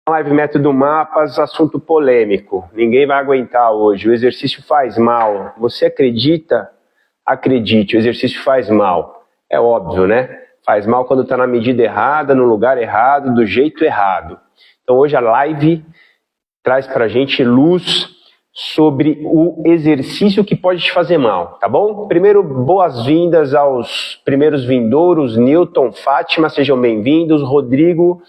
Live Método Mapas, assunto polêmico. Ninguém vai aguentar hoje. O exercício faz mal. Você acredita? Acredite, o exercício faz mal. É óbvio, né? Faz mal quando está na medida errada, no lugar errado, do jeito errado. Então hoje a live traz pra gente luz sobre o exercício que pode te fazer mal, tá bom? Primeiro, boas-vindas aos primeiros vindouros, Newton, Fátima, sejam bem-vindos, Rodrigo,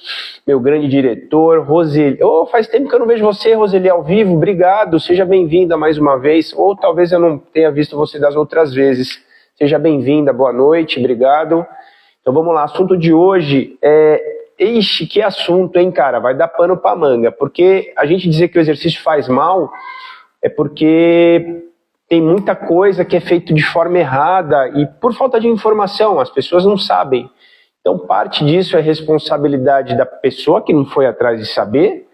meu grande diretor, Roseli, faz tempo que eu não vejo você, Roseli, ao vivo, obrigado, seja bem-vinda mais uma vez, ou talvez eu não tenha visto você das outras vezes, seja bem-vinda, boa noite, obrigado. Então vamos lá, assunto de hoje Ixi, que assunto, hein, cara, vai dar pano pra manga, porque a gente dizer que o exercício faz mal é porque tem muita coisa que é feito de forma errada e por falta de informação, as pessoas não sabem. Então parte disso é responsabilidade da pessoa que não foi atrás de saber,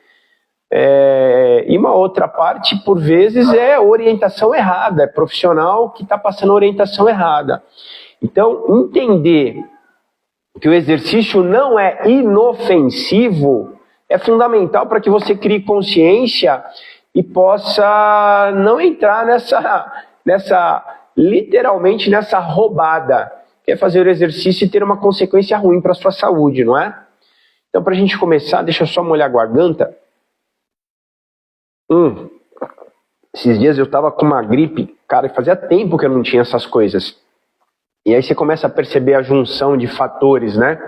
e uma outra parte, por vezes, é orientação errada, é profissional que está passando orientação errada. Então, entender que o exercício não é inofensivo é fundamental para que você crie consciência e possa não entrar literalmente nessa roubada, que é fazer o exercício e ter uma consequência ruim para a sua saúde, não é? Então, para a gente começar, deixa eu só molhar a garganta. Esses dias eu estava com uma gripe, cara, fazia tempo que eu não tinha essas coisas. E aí você começa a perceber a junção de fatores, né?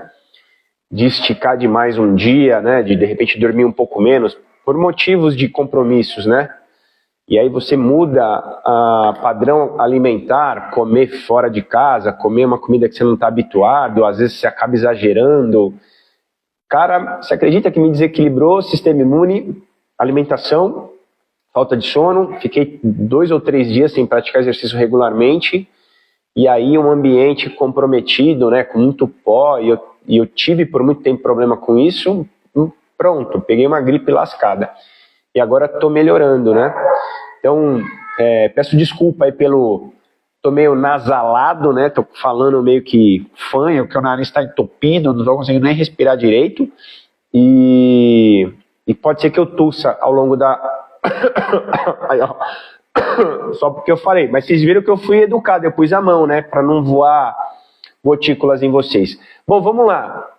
De esticar demais um dia, né? De repente dormir um pouco menos, por motivos de compromissos, né? E aí você muda a padrão alimentar, comer fora de casa, comer uma comida que você não está habituado, às vezes você acaba exagerando. Cara, você acredita que me desequilibrou o sistema imune, alimentação, falta de sono, fiquei 2 ou 3 dias sem praticar exercício regularmente, e aí um ambiente comprometido, né, com muito pó, e eu tive por muito tempo problema com isso, pronto, peguei uma gripe lascada. E agora estou melhorando, né? Então, peço desculpa aí tô meio nasalado, né? Tô falando meio que fanho, porque o nariz está entupido, não tô conseguindo nem respirar direito. E pode ser que eu tussa ao longo da... Aí, ó. Só porque eu falei, mas vocês viram que eu fui educado, eu pus a mão, né, para não voar gotículas em vocês. Bom, vamos lá.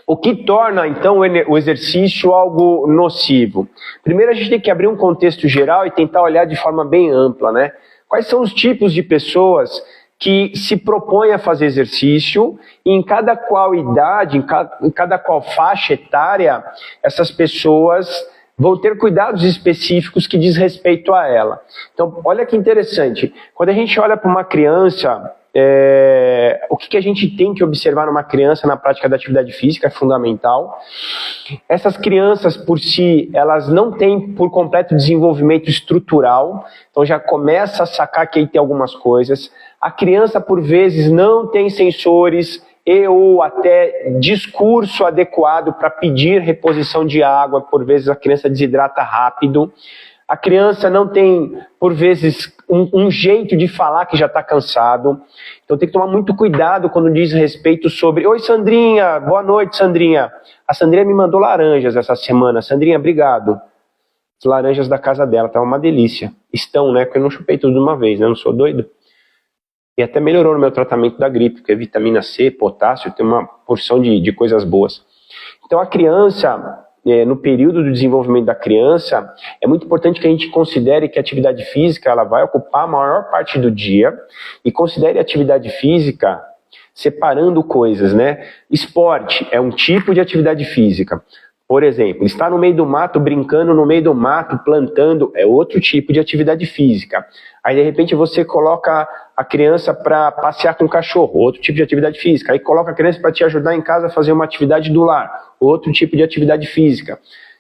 O que torna, então, o exercício algo nocivo? Primeiro a gente tem que abrir um contexto geral e tentar olhar de forma bem ampla, né? Quais são os tipos de pessoas que se propõem a fazer exercício, e em cada qual idade, em cada qual faixa etária, essas pessoas vão ter cuidados específicos que diz respeito a ela. Então, olha que interessante. Quando a gente olha para uma criança, o que a gente tem que observar numa criança na prática da atividade física é fundamental. Essas crianças, por si, elas não têm por completo desenvolvimento estrutural, então já começa a sacar que aí tem algumas coisas. A criança, por vezes, não tem sensores ou até discurso adequado para pedir reposição de água, por vezes a criança desidrata rápido. A criança não tem, por vezes, um jeito de falar que já está cansado. Então tem que tomar muito cuidado quando diz respeito sobre... Oi, Sandrinha, boa noite, Sandrinha. A Sandrinha me mandou laranjas essa semana. Sandrinha, obrigado. As laranjas da casa dela, tá uma delícia. Estão, né? Porque eu não chupei tudo de uma vez, né? Eu não sou doido. E até melhorou no meu tratamento da gripe, porque vitamina C, potássio, tem uma porção de coisas boas. Então a criança, no período do desenvolvimento da criança, é muito importante que a gente considere que a atividade física ela vai ocupar a maior parte do dia, e considere a atividade física separando coisas, né? Esporte é um tipo de atividade física. Por exemplo, estar no meio do mato, brincando no meio do mato, plantando, é outro tipo de atividade física. Aí, de repente, você coloca a criança para passear com o cachorro, outro tipo de atividade física. Aí coloca a criança para te ajudar em casa a fazer uma atividade do lar, outro tipo de atividade física.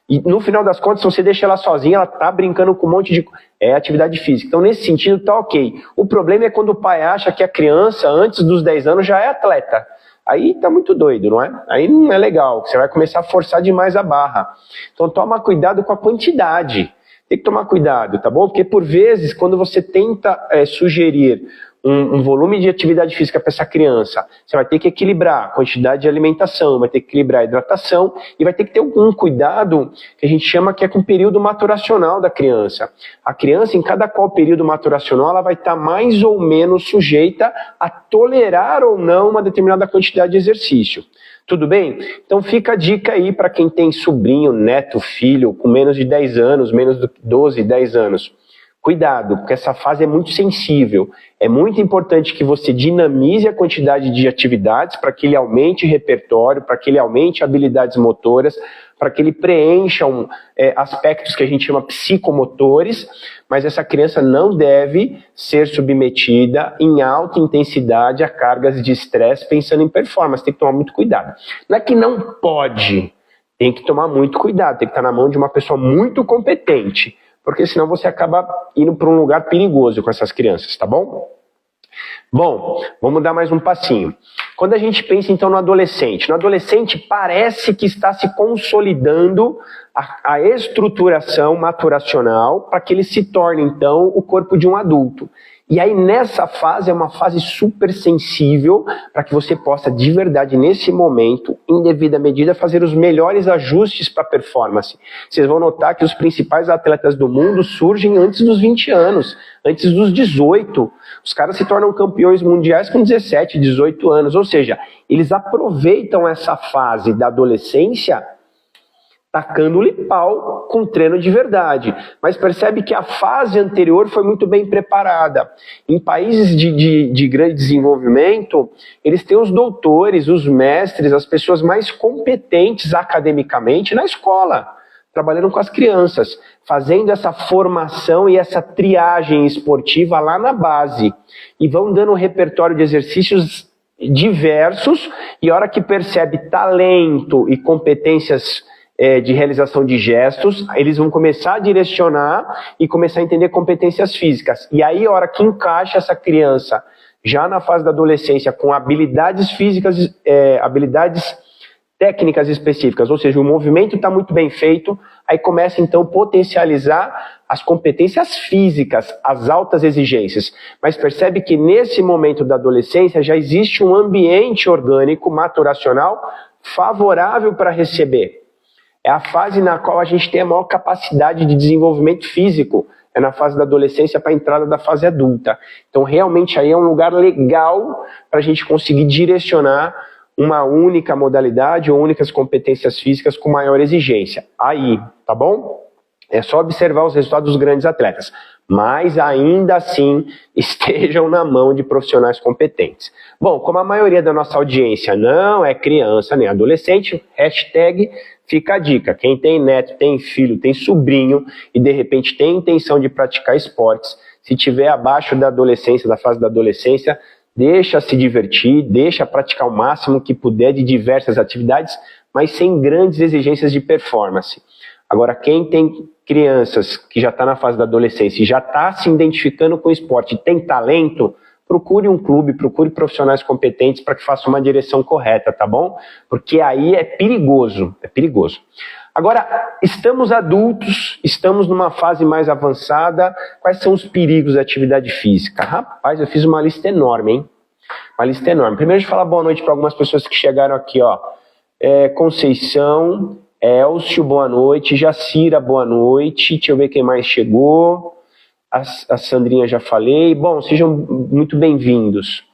E no final das contas, se você deixa ela sozinha, ela tá brincando com um monte de... atividade física. Então, nesse sentido, tá ok. O problema é quando o pai acha que a criança, antes dos 10 anos, já é atleta. Aí tá muito doido, não é? Aí não é legal, você vai começar a forçar demais a barra. Então toma cuidado com a quantidade. Tem que tomar cuidado, tá bom? Porque por vezes, quando você tenta sugerir um volume de atividade física para essa criança, você vai ter que equilibrar a quantidade de alimentação, vai ter que equilibrar a hidratação e vai ter que ter um cuidado que a gente chama que é com o período maturacional da criança. A criança, em cada qual período maturacional, ela vai estar mais ou menos sujeita a tolerar ou não uma determinada quantidade de exercício. Tudo bem? Então fica a dica aí para quem tem sobrinho, neto, filho com menos de 10 anos, menos de 12, 10 anos. Cuidado, porque essa fase é muito sensível. É muito importante que você dinamize a quantidade de atividades para que ele aumente o repertório, para que ele aumente habilidades motoras, para que ele preencha aspectos que a gente chama psicomotores, mas essa criança não deve ser submetida em alta intensidade a cargas de estresse pensando em performance. Tem que tomar muito cuidado. Não é que não pode, tem que tomar muito cuidado, tem que estar na mão de uma pessoa muito competente, porque senão você acaba indo para um lugar perigoso com essas crianças, tá bom? Bom, vamos dar mais um passinho. Quando a gente pensa então no adolescente parece que está se consolidando a estruturação maturacional para que ele se torne então o corpo de um adulto. E aí nessa fase é uma fase super sensível para que você possa de verdade nesse momento, em devida medida, fazer os melhores ajustes para a performance. Vocês vão notar que os principais atletas do mundo surgem antes dos 20 anos, antes dos 18. Os caras se tornam campeões mundiais com 17, 18 anos, ou seja, eles aproveitam essa fase da adolescência tacando-lhe pau com treino de verdade. Mas percebe que a fase anterior foi muito bem preparada. Em países de grande desenvolvimento, eles têm os doutores, os mestres, as pessoas mais competentes academicamente na escola, trabalhando com as crianças, fazendo essa formação e essa triagem esportiva lá na base. E vão dando um repertório de exercícios diversos, e a hora que percebe talento e competências de realização de gestos, eles vão começar a direcionar e começar a entender competências físicas. E aí, a hora que encaixa essa criança, já na fase da adolescência, com habilidades físicas, habilidades técnicas específicas, ou seja, o movimento está muito bem feito, aí começa então a potencializar as competências físicas, as altas exigências. Mas percebe que nesse momento da adolescência já existe um ambiente orgânico, maturacional, favorável para receber. É a fase na qual a gente tem a maior capacidade de desenvolvimento físico. É na fase da adolescência para a entrada da fase adulta. Então, realmente, aí é um lugar legal para a gente conseguir direcionar uma única modalidade ou únicas competências físicas com maior exigência. Aí, tá bom? É só observar os resultados dos grandes atletas. Mas, ainda assim, estejam na mão de profissionais competentes. Bom, como a maioria da nossa audiência não é criança nem adolescente, hashtag... Fica a dica, quem tem neto, tem filho, tem sobrinho e de repente tem intenção de praticar esportes, se tiver abaixo da adolescência, da fase da adolescência, deixa se divertir, deixa praticar o máximo que puder de diversas atividades, mas sem grandes exigências de performance. Agora, quem tem crianças que já está na fase da adolescência e já está se identificando com o esporte e tem talento, procure um clube, procure profissionais competentes para que faça uma direção correta, tá bom? Porque aí é perigoso, é perigoso. Agora, estamos adultos, estamos numa fase mais avançada, quais são os perigos da atividade física? Rapaz, eu fiz uma lista enorme, hein? Uma lista enorme. Primeiro, deixa eu falar boa noite para algumas pessoas que chegaram aqui, ó. Conceição, Elcio, boa noite. Jacira, boa noite. Deixa eu ver quem mais chegou. A Sandrinha já falei. Bom, sejam muito bem-vindos.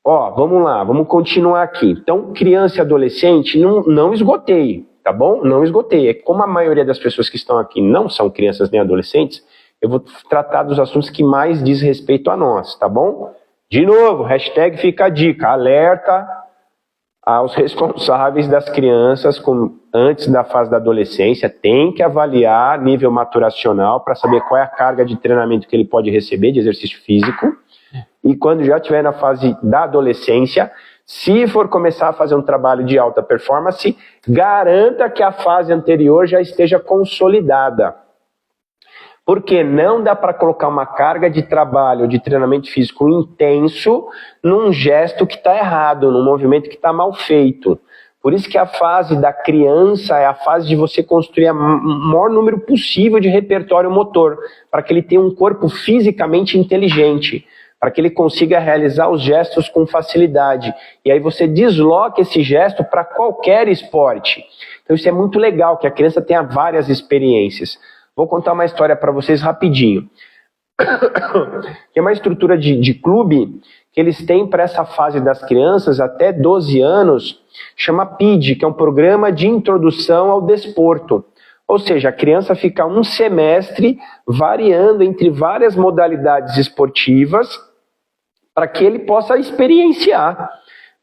Ó, vamos lá, vamos continuar aqui. Então, criança e adolescente, não esgotei, tá bom? Não esgotei. Como a maioria das pessoas que estão aqui não são crianças nem adolescentes, eu vou tratar dos assuntos que mais diz respeito a nós, tá bom? De novo, hashtag fica a dica, alerta aos responsáveis das crianças antes da fase da adolescência, tem que avaliar nível maturacional para saber qual é a carga de treinamento que ele pode receber de exercício físico. E quando já estiver na fase da adolescência, se for começar a fazer um trabalho de alta performance, garanta que a fase anterior já esteja consolidada. Porque não dá para colocar uma carga de trabalho, de treinamento físico intenso num gesto que está errado, num movimento que está mal feito. Por isso que a fase da criança é a fase de você construir o maior número possível de repertório motor, para que ele tenha um corpo fisicamente inteligente. para que ele consiga realizar os gestos com facilidade. E aí você desloca esse gesto para qualquer esporte. Então isso é muito legal, que a criança tenha várias experiências. Vou contar uma história para vocês rapidinho. Tem uma estrutura de clube que eles têm para essa fase das crianças até 12 anos, chama PID, que é um programa de introdução ao desporto. Ou seja, a criança fica um semestre variando entre várias modalidades esportivas para que ele possa experienciar.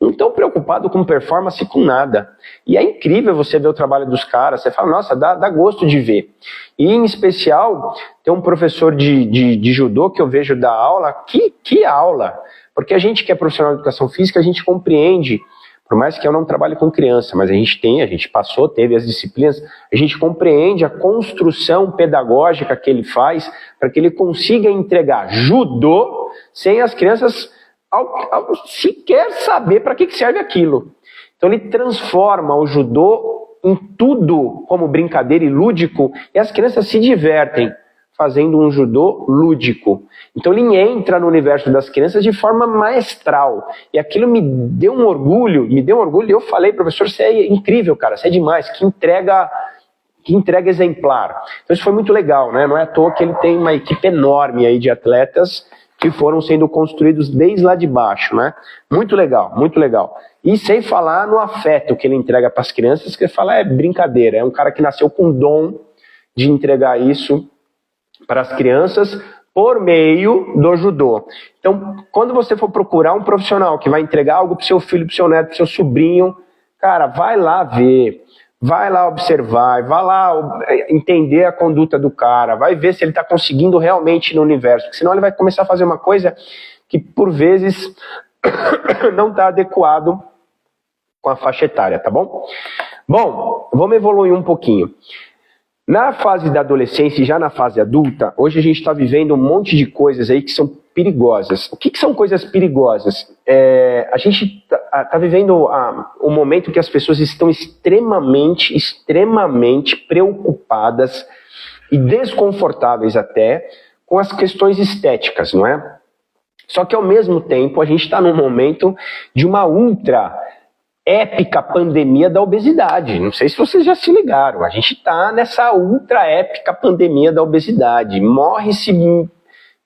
Não estão preocupados com performance, com nada. E é incrível você ver o trabalho dos caras, você fala, nossa, dá gosto de ver. E em especial, tem um professor de judô que eu vejo dar aula, que aula! Porque a gente que é profissional de educação física, a gente compreende, por mais que eu não trabalhe com criança, mas a gente teve as disciplinas, a gente compreende a construção pedagógica que ele faz para que ele consiga entregar judô sem as crianças ao sequer saber para que serve aquilo. Então ele transforma o judô em tudo como brincadeira e lúdico, e as crianças se divertem fazendo um judô lúdico. Então ele entra no universo das crianças de forma maestral. E aquilo me deu um orgulho, e eu falei, professor, você é incrível, cara, você é demais, que entrega exemplar. Então isso foi muito legal, né? Não é à toa que ele tem uma equipe enorme aí de atletas que foram sendo construídos desde lá de baixo, né? Muito legal, muito legal. E sem falar no afeto que ele entrega para as crianças, que ele fala, é brincadeira, é um cara que nasceu com o dom de entregar isso para as crianças por meio do judô. Então, quando você for procurar um profissional que vai entregar algo para o seu filho, para o seu neto, para o seu sobrinho, cara, vai lá ver, vai lá observar, vai lá entender a conduta do cara, vai ver se ele está conseguindo realmente no universo, porque senão ele vai começar a fazer uma coisa que, por vezes, não está adequado com a faixa etária, tá bom? Bom, vamos evoluir um pouquinho. Na fase da adolescência e já na fase adulta, hoje a gente está vivendo um monte de coisas aí que são perigosas. O que são coisas perigosas? A gente está vivendo um momento que as pessoas estão extremamente preocupadas e desconfortáveis até com as questões estéticas, não é? Só que ao mesmo tempo a gente está num momento de uma ultra épica pandemia da obesidade. Não sei se vocês já se ligaram. A gente está nessa ultra épica pandemia da obesidade. Morre-se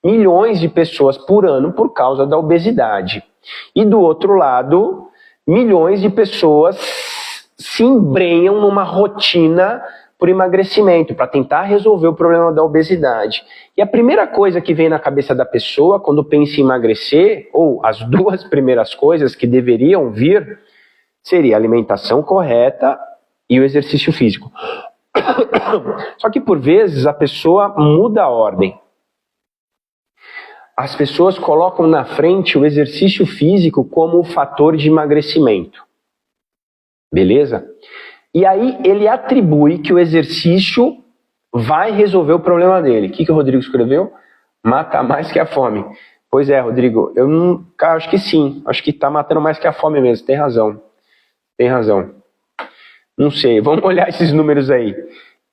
milhões de pessoas por ano por causa da obesidade. E do outro lado, milhões de pessoas se embrenham numa rotina por emagrecimento, para tentar resolver o problema da obesidade. E a primeira coisa que vem na cabeça da pessoa quando pensa em emagrecer, ou as duas primeiras coisas que deveriam vir, seria a alimentação correta e o exercício físico. Só que por vezes a pessoa muda a ordem. As pessoas colocam na frente o exercício físico como o fator de emagrecimento. Beleza? E aí ele atribui que o exercício vai resolver o problema dele. O que o Rodrigo escreveu? Mata mais que a fome. Pois é, Rodrigo, cara, acho que sim. Acho que tá matando mais que a fome mesmo, tem razão. Tem razão. Não sei, vamos olhar esses números aí.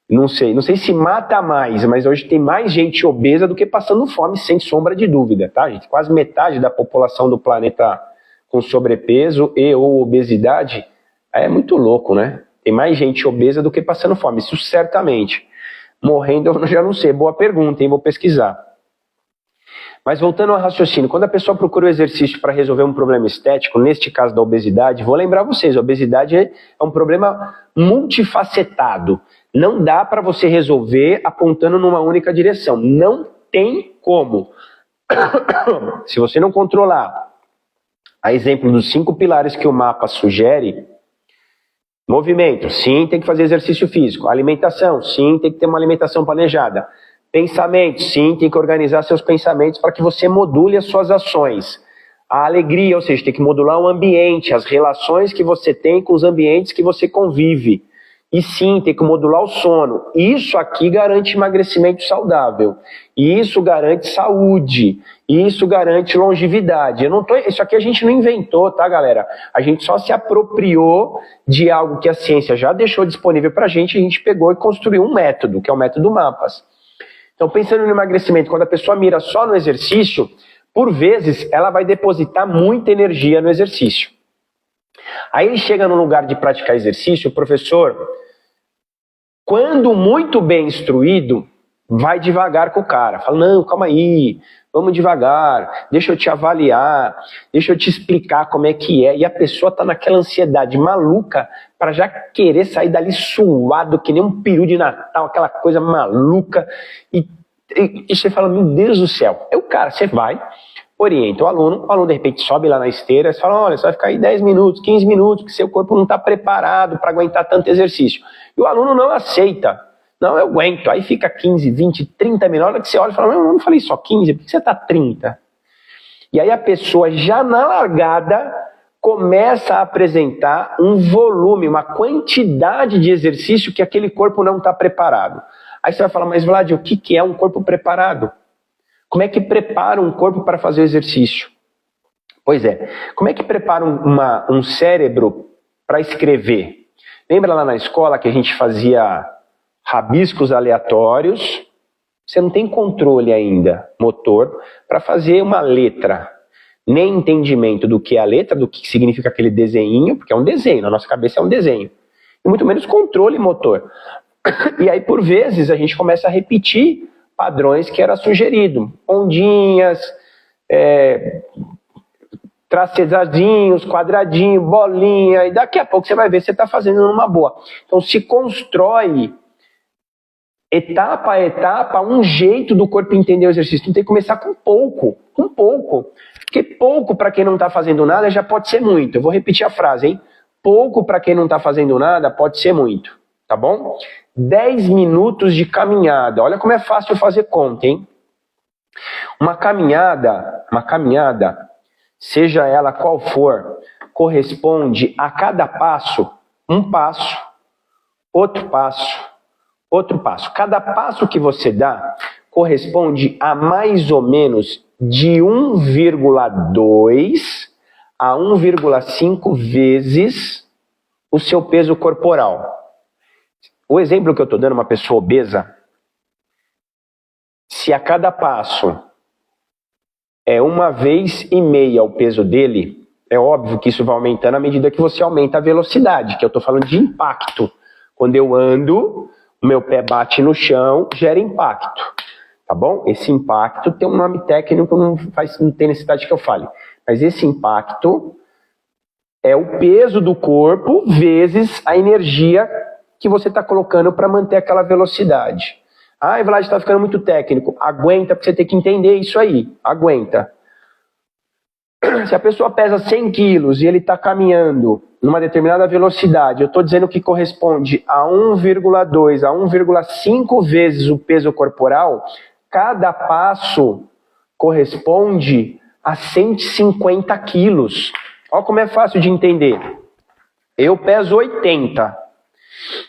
Não sei se mata mais, mas hoje tem mais gente obesa do que passando fome, sem sombra de dúvida, tá, gente? Quase metade da população do planeta com sobrepeso e ou obesidade é muito louco, né? Tem mais gente obesa do que passando fome, isso certamente. Morrendo eu já não sei, boa pergunta, hein? Vou pesquisar. Mas voltando ao raciocínio, quando a pessoa procura o exercício para resolver um problema estético, neste caso da obesidade, vou lembrar vocês, a obesidade é um problema multifacetado. Não dá para você resolver apontando numa única direção. Não tem como. Se você não controlar, a exemplo dos 5 pilares que o mapa sugere, movimento, sim, tem que fazer exercício físico. Alimentação, sim, tem que ter uma alimentação planejada. Pensamento, sim, tem que organizar seus pensamentos para que você module as suas ações. A alegria, ou seja, tem que modular o ambiente, as relações que você tem com os ambientes que você convive. E sim, tem que modular o sono. Isso aqui garante emagrecimento saudável. E isso garante saúde. E isso garante longevidade. Isso aqui a gente não inventou, tá, galera? A gente só se apropriou de algo que a ciência já deixou disponível pra gente, a gente pegou e construiu um método, que é o método MAPAS. Então, pensando no emagrecimento, quando a pessoa mira só no exercício, por vezes, ela vai depositar muita energia no exercício. Aí ele chega no lugar de praticar exercício, o professor, quando muito bem instruído, vai devagar com o cara. Fala, não, calma aí, vamos devagar, deixa eu te avaliar, deixa eu te explicar como é que é. E a pessoa tá naquela ansiedade maluca para já querer sair dali suado, que nem um peru de Natal, aquela coisa maluca. E você fala, meu Deus do céu. Aí o cara, você vai, orienta o aluno de repente sobe lá na esteira, você fala, olha, você vai ficar aí 10 minutos, 15 minutos, porque seu corpo não está preparado para aguentar tanto exercício. E o aluno não aceita. Não, eu aguento. Aí fica 15, 20, 30 minutos, hora que você olha e fala, eu não falei só 15, por que você está 30? E aí a pessoa já na largada começa a apresentar um volume, uma quantidade de exercício que aquele corpo não está preparado. Aí você vai falar, mas Vlad, o que é um corpo preparado? Como é que prepara um corpo para fazer o exercício? Pois é, como é que prepara um cérebro para escrever? Lembra lá na escola que a gente fazia rabiscos aleatórios? Você não tem controle ainda, motor, para fazer uma letra. Nem entendimento do que é a letra, do que significa aquele desenho, porque é um desenho, na nossa cabeça é um desenho. E muito menos controle motor. E aí, por vezes, a gente começa a repetir padrões que era sugerido. Ondinhas, tracezadinhos, quadradinho, bolinha, e daqui a pouco você vai ver se você está fazendo numa boa. Então se constrói, etapa a etapa, um jeito do corpo entender o exercício. Tem que começar com pouco. Porque pouco para quem não está fazendo nada já pode ser muito. Eu vou repetir a frase, hein? Pouco para quem não está fazendo nada pode ser muito, tá bom? 10 minutos de caminhada. Olha como é fácil fazer conta, hein? Uma caminhada, seja ela qual for, corresponde a cada passo, um passo, outro passo, outro passo. Cada passo que você dá corresponde a mais ou menos de 1,2 a 1,5 vezes o seu peso corporal. O exemplo que eu estou dando, uma pessoa obesa, se a cada passo é 1,5 vezes o peso dele, é óbvio que isso vai aumentando à medida que você aumenta a velocidade, que eu estou falando de impacto. Quando eu ando, o meu pé bate no chão, gera impacto, tá bom? Esse impacto tem um nome técnico, não tem necessidade que eu fale. Mas esse impacto é o peso do corpo vezes a energia que você está colocando para manter aquela velocidade. Ah, Vlad, está ficando muito técnico. Aguenta, porque você tem que entender isso aí. Aguenta. Se a pessoa pesa 100 quilos e ele está caminhando numa determinada velocidade, eu estou dizendo que corresponde a 1,2 a 1,5 vezes o peso corporal, cada passo corresponde a 150 quilos. Olha como é fácil de entender. Eu peso 80,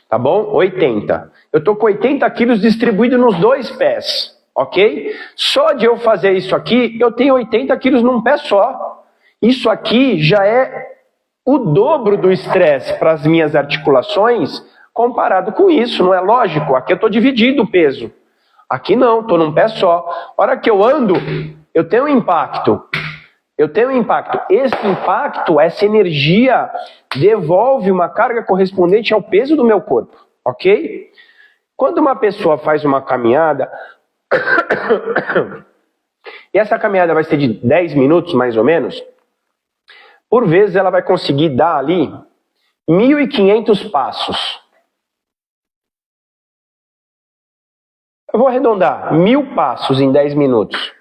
tá bom? 80. Eu tô com 80 quilos distribuído nos dois pés, ok? Só de eu fazer isso aqui, eu tenho 80 quilos num pé só. Isso aqui já é o dobro do estresse para as minhas articulações comparado com isso, não é lógico? Aqui eu tô dividindo o peso. Aqui não, tô num pé só. A hora que eu ando, eu tenho um impacto. Esse impacto, essa energia, devolve uma carga correspondente ao peso do meu corpo, ok? Quando uma pessoa faz uma caminhada, e essa caminhada vai ser de 10 minutos mais ou menos, por vezes ela vai conseguir dar ali 1.500 passos. Eu vou arredondar, 1.000 passos em 10 minutos.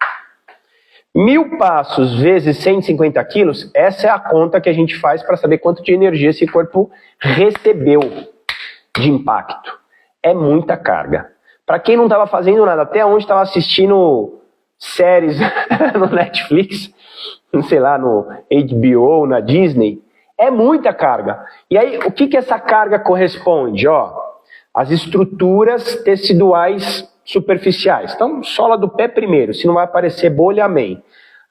1.000 passos vezes 150 quilos, essa é a conta que a gente faz para saber quanto de energia esse corpo recebeu de impacto. É muita carga. Para quem não estava fazendo nada, até onde estava assistindo séries no Netflix, sei lá, no HBO, na Disney, é muita carga. E aí, o que essa carga corresponde? Ó, as estruturas teciduais superficiais. Então, sola do pé primeiro, se não vai aparecer bolha, amém.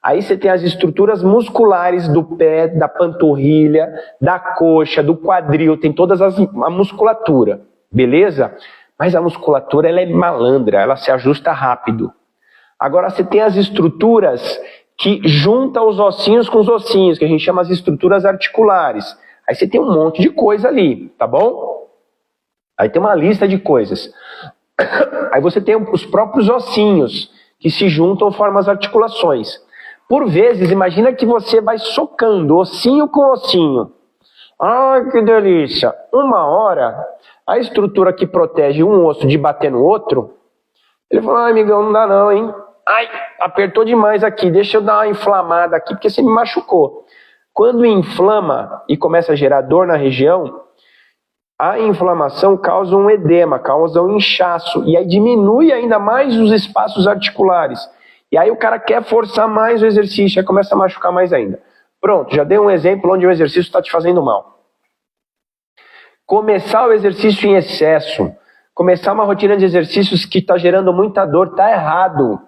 Aí você tem as estruturas musculares do pé, da panturrilha, da coxa, do quadril, tem toda a musculatura, beleza? Mas a musculatura ela é malandra, ela se ajusta rápido. Agora você tem as estruturas que junta os ossinhos com os ossinhos, que a gente chama as estruturas articulares. Aí você tem um monte de coisa ali, tá bom? Aí tem uma lista de coisas. Aí você tem os próprios ossinhos, que se juntam, formam as articulações. Por vezes, imagina que você vai socando ossinho com ossinho. Ai, que delícia! Uma hora, a estrutura que protege um osso de bater no outro, ele falou, ai, amigão, não dá não, hein? Ai, apertou demais aqui, deixa eu dar uma inflamada aqui, porque você me machucou. Quando inflama e começa a gerar dor na região, a inflamação causa um edema, causa um inchaço, e aí diminui ainda mais os espaços articulares. E aí o cara quer forçar mais o exercício, aí começa a machucar mais ainda. Pronto, já dei um exemplo onde o exercício está te fazendo mal. Começar o exercício em excesso, começar uma rotina de exercícios que está gerando muita dor, tá errado.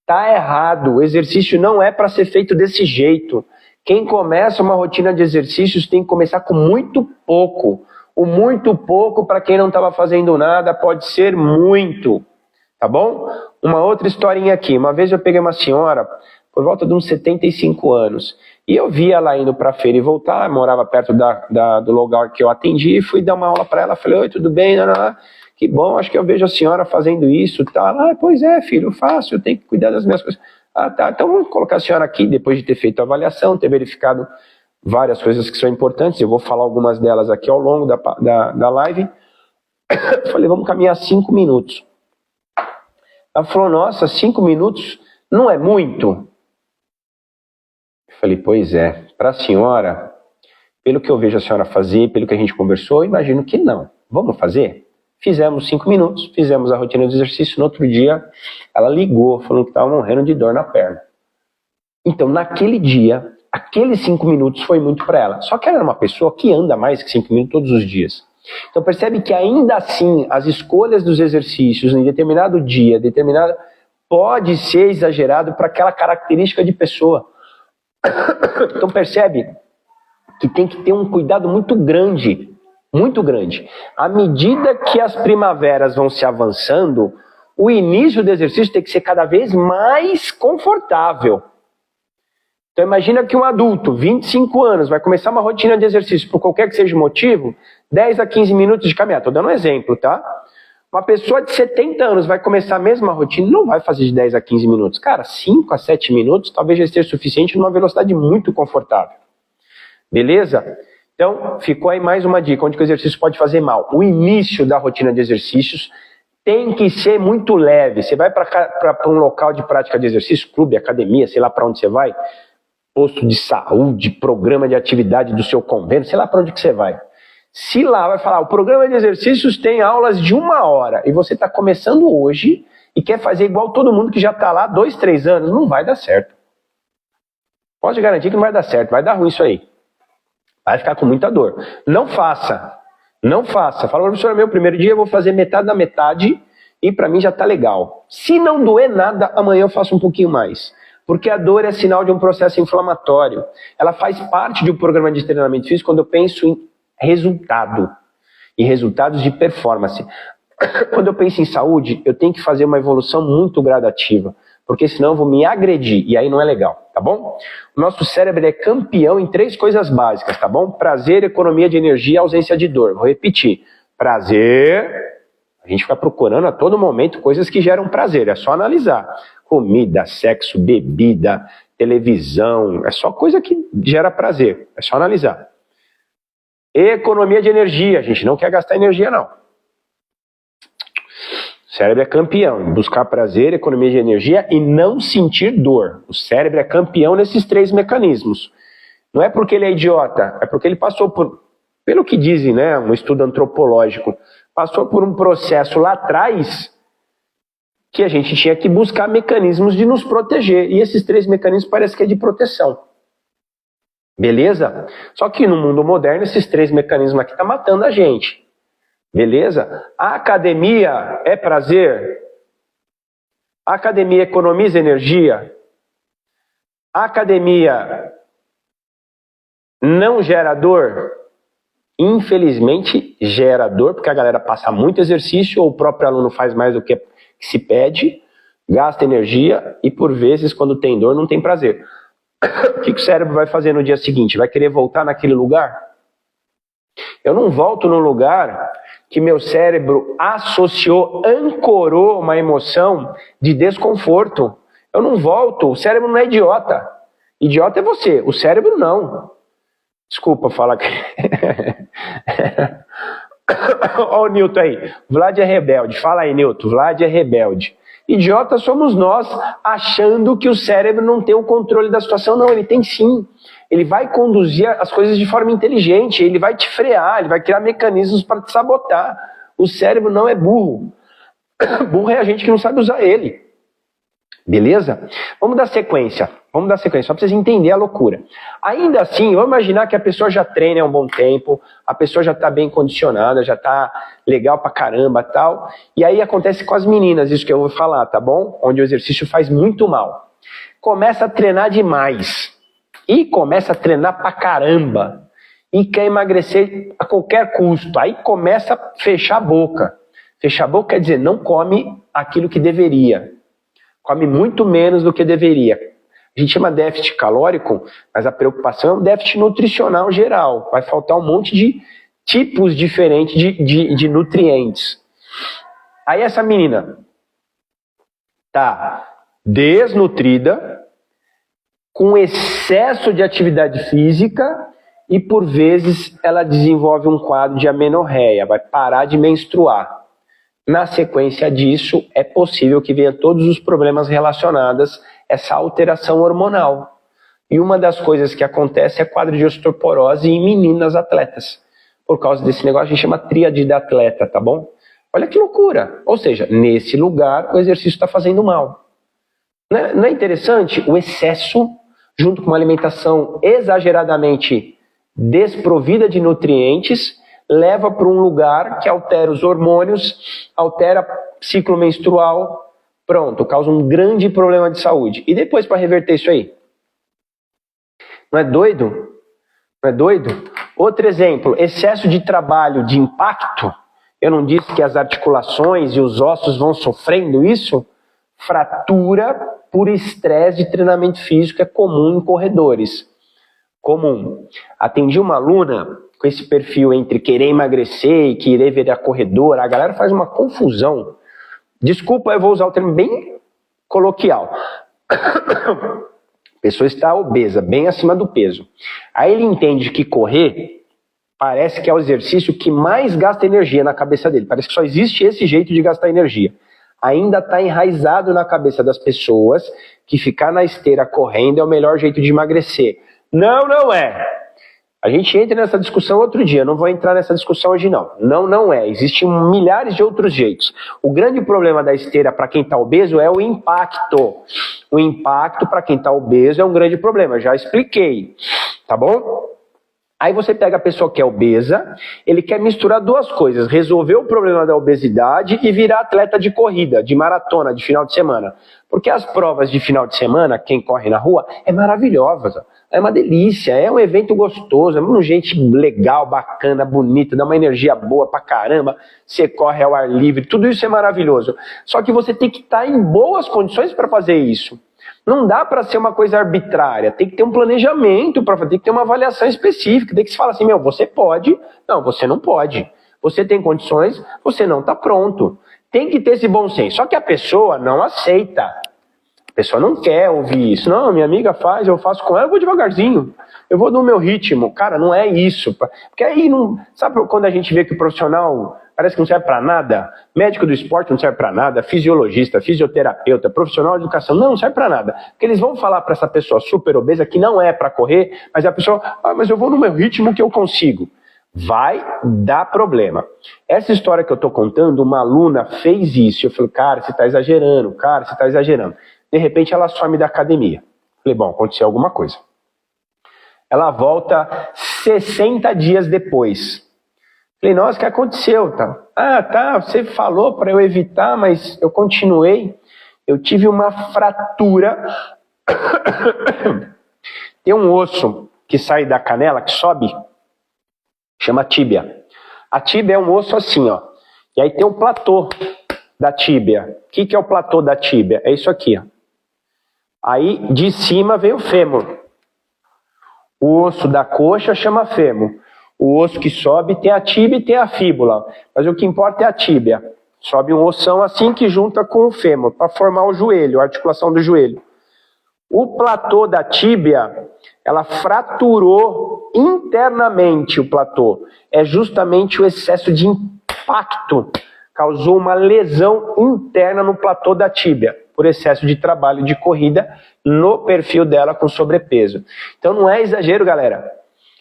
Tá errado, o exercício não é para ser feito desse jeito. Quem começa uma rotina de exercícios tem que começar com muito pouco. O muito pouco, para quem não estava fazendo nada, pode ser muito. Tá bom? Uma outra historinha aqui. Uma vez eu peguei uma senhora, por volta de uns 75 anos, e eu vi ela indo para a feira e voltar, morava perto do lugar que eu atendi, e fui dar uma aula para ela, falei, oi, tudo bem? Que bom, acho que eu vejo a senhora fazendo isso, tá? Ah, pois é, filho, eu faço, eu tenho que cuidar das minhas coisas. Ah, tá, então vamos colocar a senhora aqui, depois de ter feito a avaliação, ter verificado várias coisas que são importantes, eu vou falar algumas delas aqui ao longo da live. Falei, vamos caminhar 5 minutos. Ela falou, nossa, 5 minutos não é muito? Eu falei, pois é, para a senhora, pelo que eu vejo a senhora fazer, pelo que a gente conversou, eu imagino que não. Vamos fazer? Fizemos 5 minutos, fizemos a rotina de exercício, no outro dia ela ligou, falando que estava morrendo de dor na perna. Então, naquele dia, aqueles 5 minutos foi muito para ela. Só que ela era uma pessoa que anda mais que 5 minutos todos os dias. Então percebe que ainda assim, as escolhas dos exercícios em determinado dia, pode ser exagerado para aquela característica de pessoa. Então percebe que tem que ter um cuidado muito grande. Muito grande. À medida que as primaveras vão se avançando, o início do exercício tem que ser cada vez mais confortável. Então imagina que um adulto, 25 anos, vai começar uma rotina de exercício, por qualquer que seja o motivo, 10 a 15 minutos de caminhada. Estou dando um exemplo, tá? Uma pessoa de 70 anos vai começar a mesma rotina, não vai fazer de 10 a 15 minutos. Cara, 5 a 7 minutos talvez já esteja suficiente numa velocidade muito confortável. Beleza? Então, ficou aí mais uma dica, onde que o exercício pode fazer mal. O início da rotina de exercícios tem que ser muito leve. Você vai para um local de prática de exercício, clube, academia, sei lá para onde você vai, posto de saúde, programa de atividade do seu convênio, sei lá para onde que você vai. Se lá vai falar, o programa de exercícios tem aulas de 1 hora, e você está começando hoje e quer fazer igual todo mundo que já está lá 2, 3 anos, não vai dar certo. Pode garantir que não vai dar certo, vai dar ruim isso aí. Vai ficar com muita dor. Não faça. Não faça. Fala, professor, meu primeiro dia eu vou fazer metade da metade e para mim já está legal. Se não doer nada, amanhã eu faço um pouquinho mais. Porque a dor é sinal de um processo inflamatório. Ela faz parte de um programa de treinamento físico quando eu penso em resultado. Em resultados de performance. Quando eu penso em saúde, eu tenho que fazer uma evolução muito gradativa. Porque senão eu vou me agredir, e aí não é legal, tá bom? O nosso cérebro é campeão em 3 coisas básicas, tá bom? Prazer, economia de energia e ausência de dor. Vou repetir. Prazer, a gente fica procurando a todo momento coisas que geram prazer, é só analisar. Comida, sexo, bebida, televisão, é só coisa que gera prazer, é só analisar. Economia de energia, a gente não quer gastar energia não. O cérebro é campeão em buscar prazer, economia de energia e não sentir dor. O cérebro é campeão nesses 3 mecanismos. Não é porque ele é idiota, é porque ele passou por, pelo que dizem, né, um estudo antropológico, passou por um processo lá atrás que a gente tinha que buscar mecanismos de nos proteger. E esses 3 mecanismos parece que é de proteção. Beleza? Só que no mundo moderno, esses 3 mecanismos aqui estão matando a gente. Beleza? A academia é prazer? A academia economiza energia? A academia não gera dor? Infelizmente gera dor, porque a galera passa muito exercício, ou o próprio aluno faz mais do que se pede, gasta energia e, por vezes, quando tem dor, não tem prazer. O que o cérebro vai fazer no dia seguinte? Vai querer voltar naquele lugar? Eu não volto no lugar que meu cérebro associou, ancorou uma emoção de desconforto. Eu não volto. O cérebro não é idiota. Idiota é você, o cérebro não. Desculpa falar que... Olha o Newton aí. Vlad é rebelde. Fala aí, Newton. Vlad é rebelde. Idiota somos nós, achando que o cérebro não tem o controle da situação. Não, ele tem sim. Ele vai conduzir as coisas de forma inteligente, ele vai te frear, ele vai criar mecanismos para te sabotar. O cérebro não é burro. Burro é a gente que não sabe usar ele. Beleza? Vamos dar sequência, só para vocês entenderem a loucura. Ainda assim, vamos imaginar que a pessoa já treina há um bom tempo, a pessoa já está bem condicionada, já está legal pra caramba e tal. E aí acontece com as meninas, isso que eu vou falar, tá bom? Onde o exercício faz muito mal. Começa a treinar demais. E começa a treinar pra caramba. E quer emagrecer a qualquer custo. Aí começa a fechar a boca. Fechar a boca quer dizer, não come aquilo que deveria. Come muito menos do que deveria. A gente chama déficit calórico, mas a preocupação é um déficit nutricional geral. Vai faltar um monte de tipos diferentes de nutrientes. Aí essa menina tá desnutrida, com excesso de atividade física e, por vezes, ela desenvolve um quadro de amenorreia, vai parar de menstruar. Na sequência disso, é possível que venha todos os problemas relacionados a essa alteração hormonal. E uma das coisas que acontece é quadro de osteoporose em meninas atletas. Por causa desse negócio, a gente chama tríade de atleta, tá bom? Olha que loucura! Ou seja, nesse lugar, o exercício está fazendo mal. Não é interessante? O excesso, junto com uma alimentação exageradamente desprovida de nutrientes, leva para um lugar que altera os hormônios, altera o ciclo menstrual, pronto, causa um grande problema de saúde. E depois para reverter isso aí? Não é doido? Não é doido? Outro exemplo, excesso de trabalho de impacto. Eu não disse que as articulações e os ossos vão sofrendo isso? Fratura por estresse de treinamento físico é comum em corredores. Comum. Atendi uma aluna com esse perfil entre querer emagrecer e querer virar corredora. A galera faz uma confusão. Desculpa, eu vou usar o termo bem coloquial. A pessoa está obesa, bem acima do peso. Aí ele entende que correr parece que é o exercício que mais gasta energia na cabeça dele. Parece que só existe esse jeito de gastar energia. Ainda está enraizado na cabeça das pessoas que ficar na esteira correndo é o melhor jeito de emagrecer. Não, não é. A gente entra nessa discussão outro dia, não vou entrar nessa discussão hoje não. Não, não é. Existem milhares de outros jeitos. O grande problema da esteira para quem está obeso é o impacto. O impacto para quem está obeso é um grande problema, já expliquei. Tá bom? Aí você pega a pessoa que é obesa, ele quer misturar duas coisas, resolver o problema da obesidade e virar atleta de corrida, de maratona, de final de semana. Porque as provas de final de semana, quem corre na rua, é maravilhosa, é uma delícia, é um evento gostoso, é uma gente legal, bacana, bonita, dá uma energia boa pra caramba, você corre ao ar livre, tudo isso é maravilhoso. Só que você tem que estar em boas condições para fazer isso. Não dá para ser uma coisa arbitrária, tem que ter um planejamento, tem que ter uma avaliação específica, tem que se falar assim, você pode, não, você não pode. Você tem condições, você não está pronto. Tem que ter esse bom senso, só que a pessoa não aceita. A pessoa não quer ouvir isso. Não, minha amiga faz, eu faço com ela, eu vou devagarzinho. Eu vou no meu ritmo. Cara, não é isso. Porque aí, não, sabe quando a gente vê que o profissional parece que não serve para nada? Médico do esporte não serve para nada, fisiologista, fisioterapeuta, profissional de educação, não serve para nada. Porque eles vão falar para essa pessoa super obesa que não é para correr, mas a pessoa, mas eu vou no meu ritmo que eu consigo. Vai dar problema. Essa história que eu estou contando, uma aluna fez isso. Eu falei, cara, você está exagerando, cara, você está exagerando. De repente ela some da academia. Falei, bom, aconteceu alguma coisa. Ela volta 60 dias depois. Falei, nossa, o que aconteceu? Tá, você falou para eu evitar, mas eu continuei. Eu tive uma fratura. Tem um osso que sai da canela, que sobe, chama tíbia. A tíbia é um osso assim, ó. E aí tem um platô. da tíbia. O que é o platô da tíbia? É isso aqui, ó. Aí, de cima vem o fêmur. O osso da coxa chama fêmur. O osso que sobe tem a tíbia e tem a fíbula. Mas o que importa é a tíbia. Sobe um ossão assim que junta com o fêmur, para formar o joelho, a articulação do joelho. O platô da tíbia, ela fraturou internamente o platô. É justamente o excesso de impacto. Causou uma lesão interna no platô da tíbia, por excesso de trabalho de corrida no perfil dela com sobrepeso. Então não é exagero, galera.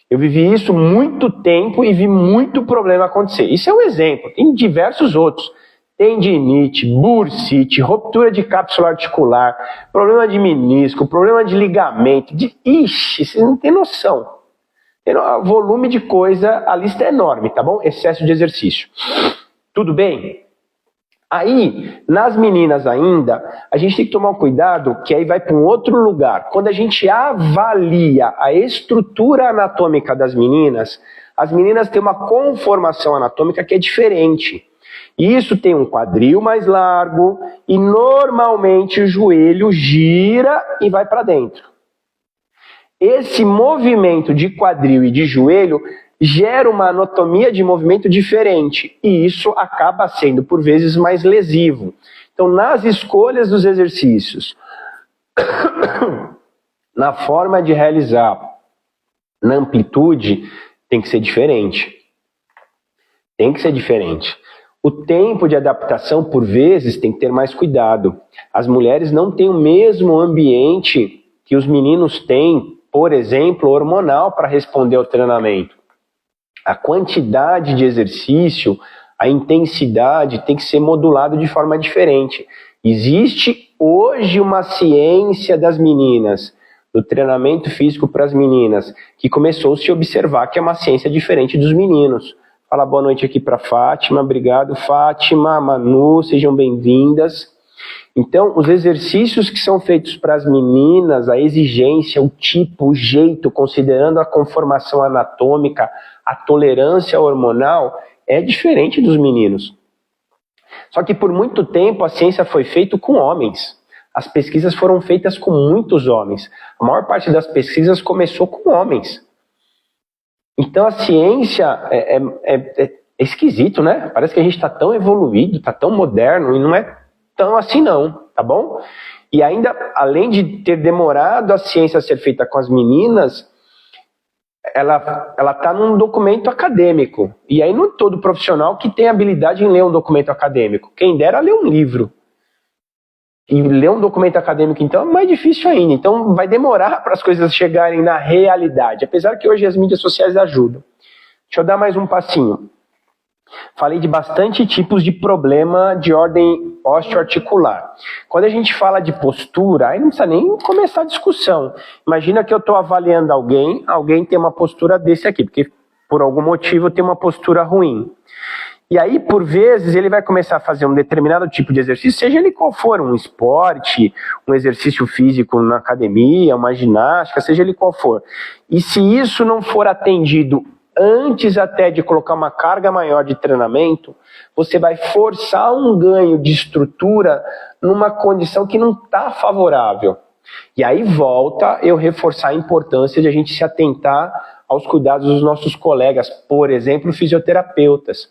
Eu vivi isso muito tempo e vi muito problema acontecer. Isso é um exemplo, tem diversos outros. Tendinite, bursite, ruptura de cápsula articular, problema de menisco, problema de ligamento. Ixi, vocês não têm noção. O volume de coisa, a lista é enorme, tá bom? Excesso de exercício. Tudo bem? Aí, nas meninas ainda, a gente tem que tomar um cuidado, que aí vai para um outro lugar. Quando a gente avalia a estrutura anatômica das meninas, as meninas têm uma conformação anatômica que é diferente. E isso tem um quadril mais largo e normalmente o joelho gira e vai para dentro. Esse movimento de quadril e de joelho gera uma anatomia de movimento diferente e isso acaba sendo, por vezes, mais lesivo. Então, nas escolhas dos exercícios, na forma de realizar, na amplitude, tem que ser diferente. Tem que ser diferente. O tempo de adaptação, por vezes, tem que ter mais cuidado. As mulheres não têm o mesmo ambiente que os meninos têm, por exemplo, hormonal, para responder ao treinamento. A quantidade de exercício, a intensidade tem que ser modulado de forma diferente. Existe hoje uma ciência das meninas, do treinamento físico para as meninas, que começou a se observar que é uma ciência diferente dos meninos. Fala boa noite aqui para Fátima, obrigado Fátima, Manu, sejam bem-vindas. Então, os exercícios que são feitos para as meninas, a exigência, o tipo, o jeito, considerando a conformação anatômica, a tolerância hormonal, é diferente dos meninos. Só que por muito tempo a ciência foi feita com homens. As pesquisas foram feitas com muitos homens. A maior parte das pesquisas começou com homens. Então a ciência é esquisito, né? Parece que a gente está tão evoluído, está tão moderno, e não é tão assim não, tá bom? E ainda, além de ter demorado a ciência a ser feita com as meninas, ela está num documento acadêmico. E aí não é todo profissional que tem habilidade em ler um documento acadêmico. Quem dera ler um livro. E ler um documento acadêmico, então, é mais difícil ainda. Então, vai demorar para as coisas chegarem na realidade. Apesar que hoje as mídias sociais ajudam. Deixa eu dar mais um passinho. Falei de bastante tipos de problema de ordem osteoarticular. Quando a gente fala de postura, aí não precisa nem começar a discussão. Imagina que eu estou avaliando alguém tem uma postura desse aqui, porque por algum motivo tem uma postura ruim. E aí, por vezes, ele vai começar a fazer um determinado tipo de exercício, seja ele qual for, um esporte, um exercício físico na academia, uma ginástica, seja ele qual for. E se isso não for atendido antes até de colocar uma carga maior de treinamento, você vai forçar um ganho de estrutura numa condição que não está favorável. E aí volta eu reforçar a importância de a gente se atentar aos cuidados dos nossos colegas, por exemplo, fisioterapeutas.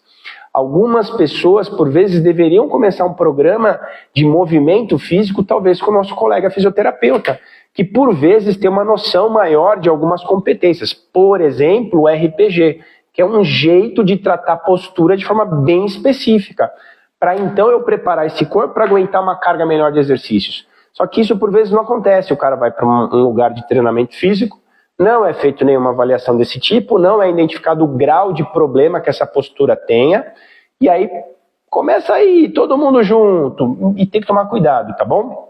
Algumas pessoas, por vezes, deveriam começar um programa de movimento físico, talvez com o nosso colega fisioterapeuta, que por vezes tem uma noção maior de algumas competências. Por exemplo, o RPG, que é um jeito de tratar a postura de forma bem específica, para então eu preparar esse corpo para aguentar uma carga menor de exercícios. Só que isso por vezes não acontece. O cara vai para um lugar de treinamento físico, não é feito nenhuma avaliação desse tipo, não é identificado o grau de problema que essa postura tenha, e aí começa aí todo mundo junto, e tem que tomar cuidado, tá bom?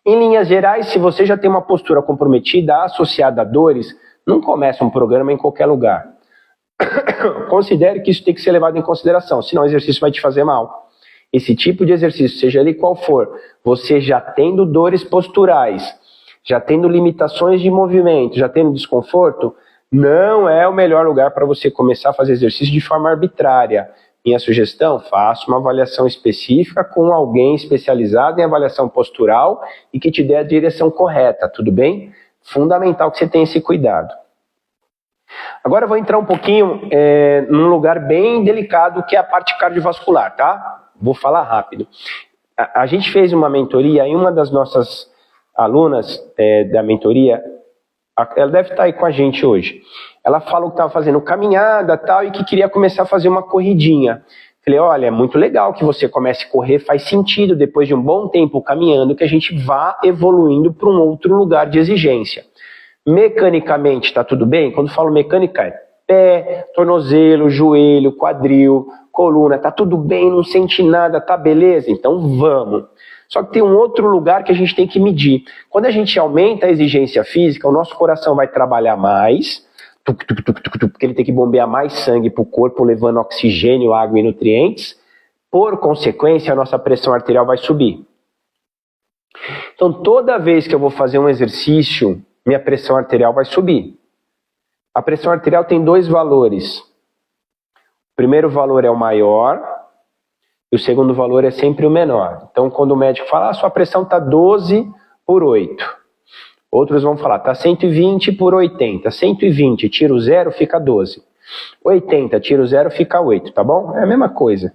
Em linhas gerais, se você já tem uma postura comprometida associada a dores, não começa um programa em qualquer lugar. Considere que isso tem que ser levado em consideração, senão o exercício vai te fazer mal. Esse tipo de exercício, seja ele qual for, você já tendo dores posturais, já tendo limitações de movimento, já tendo desconforto, não é o melhor lugar para você começar a fazer exercício de forma arbitrária. Minha sugestão, faça uma avaliação específica com alguém especializado em avaliação postural e que te dê a direção correta, tudo bem? Fundamental que você tenha esse cuidado. Agora eu vou entrar um pouquinho num lugar bem delicado, que é a parte cardiovascular, tá? Vou falar rápido. A gente fez uma mentoria e uma das nossas alunas da mentoria, ela deve estar aí com a gente hoje. Ela falou que estava fazendo caminhada tal, e que queria começar a fazer uma corridinha. Falei, olha, é muito legal que você comece a correr, faz sentido, depois de um bom tempo caminhando, que a gente vá evoluindo para um outro lugar de exigência. Mecanicamente, está tudo bem? Quando falo mecânica, é pé, tornozelo, joelho, quadril, coluna, tá tudo bem, não sente nada, tá beleza? Então vamos. Só que tem um outro lugar que a gente tem que medir. Quando a gente aumenta a exigência física, o nosso coração vai trabalhar mais, porque ele tem que bombear mais sangue para o corpo, levando oxigênio, água e nutrientes. Por consequência, a nossa pressão arterial vai subir. Então, toda vez que eu vou fazer um exercício, minha pressão arterial vai subir. A pressão arterial tem dois valores. O primeiro valor é o maior e o segundo valor é sempre o menor. Então, quando o médico fala, sua pressão está 12/8. Outros vão falar, está 120/80. 120, tira o 0, fica 12. 80, tira o 0, fica 8, tá bom? É a mesma coisa.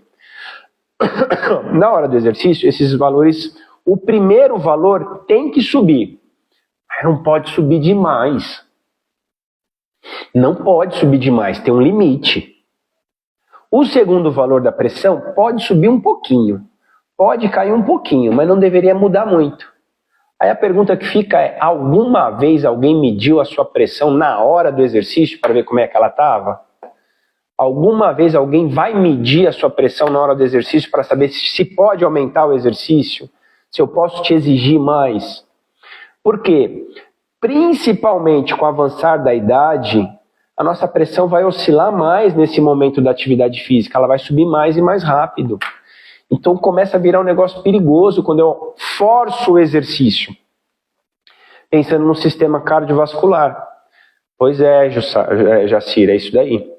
Na hora do exercício, esses valores, o primeiro valor tem que subir. Não pode subir demais. Não pode subir demais, tem um limite. O segundo valor da pressão pode subir um pouquinho, pode cair um pouquinho, mas não deveria mudar muito. Aí a pergunta que fica é, alguma vez alguém mediu a sua pressão na hora do exercício para ver como é que ela estava? Alguma vez alguém vai medir a sua pressão na hora do exercício para saber se pode aumentar o exercício? Se eu posso te exigir mais? Por quê? Principalmente com o avançar da idade, a nossa pressão vai oscilar mais nesse momento da atividade física, ela vai subir mais e mais rápido. Então começa a virar um negócio perigoso quando eu forço o exercício. Pensando no sistema cardiovascular. Pois é, Jacir, é isso daí.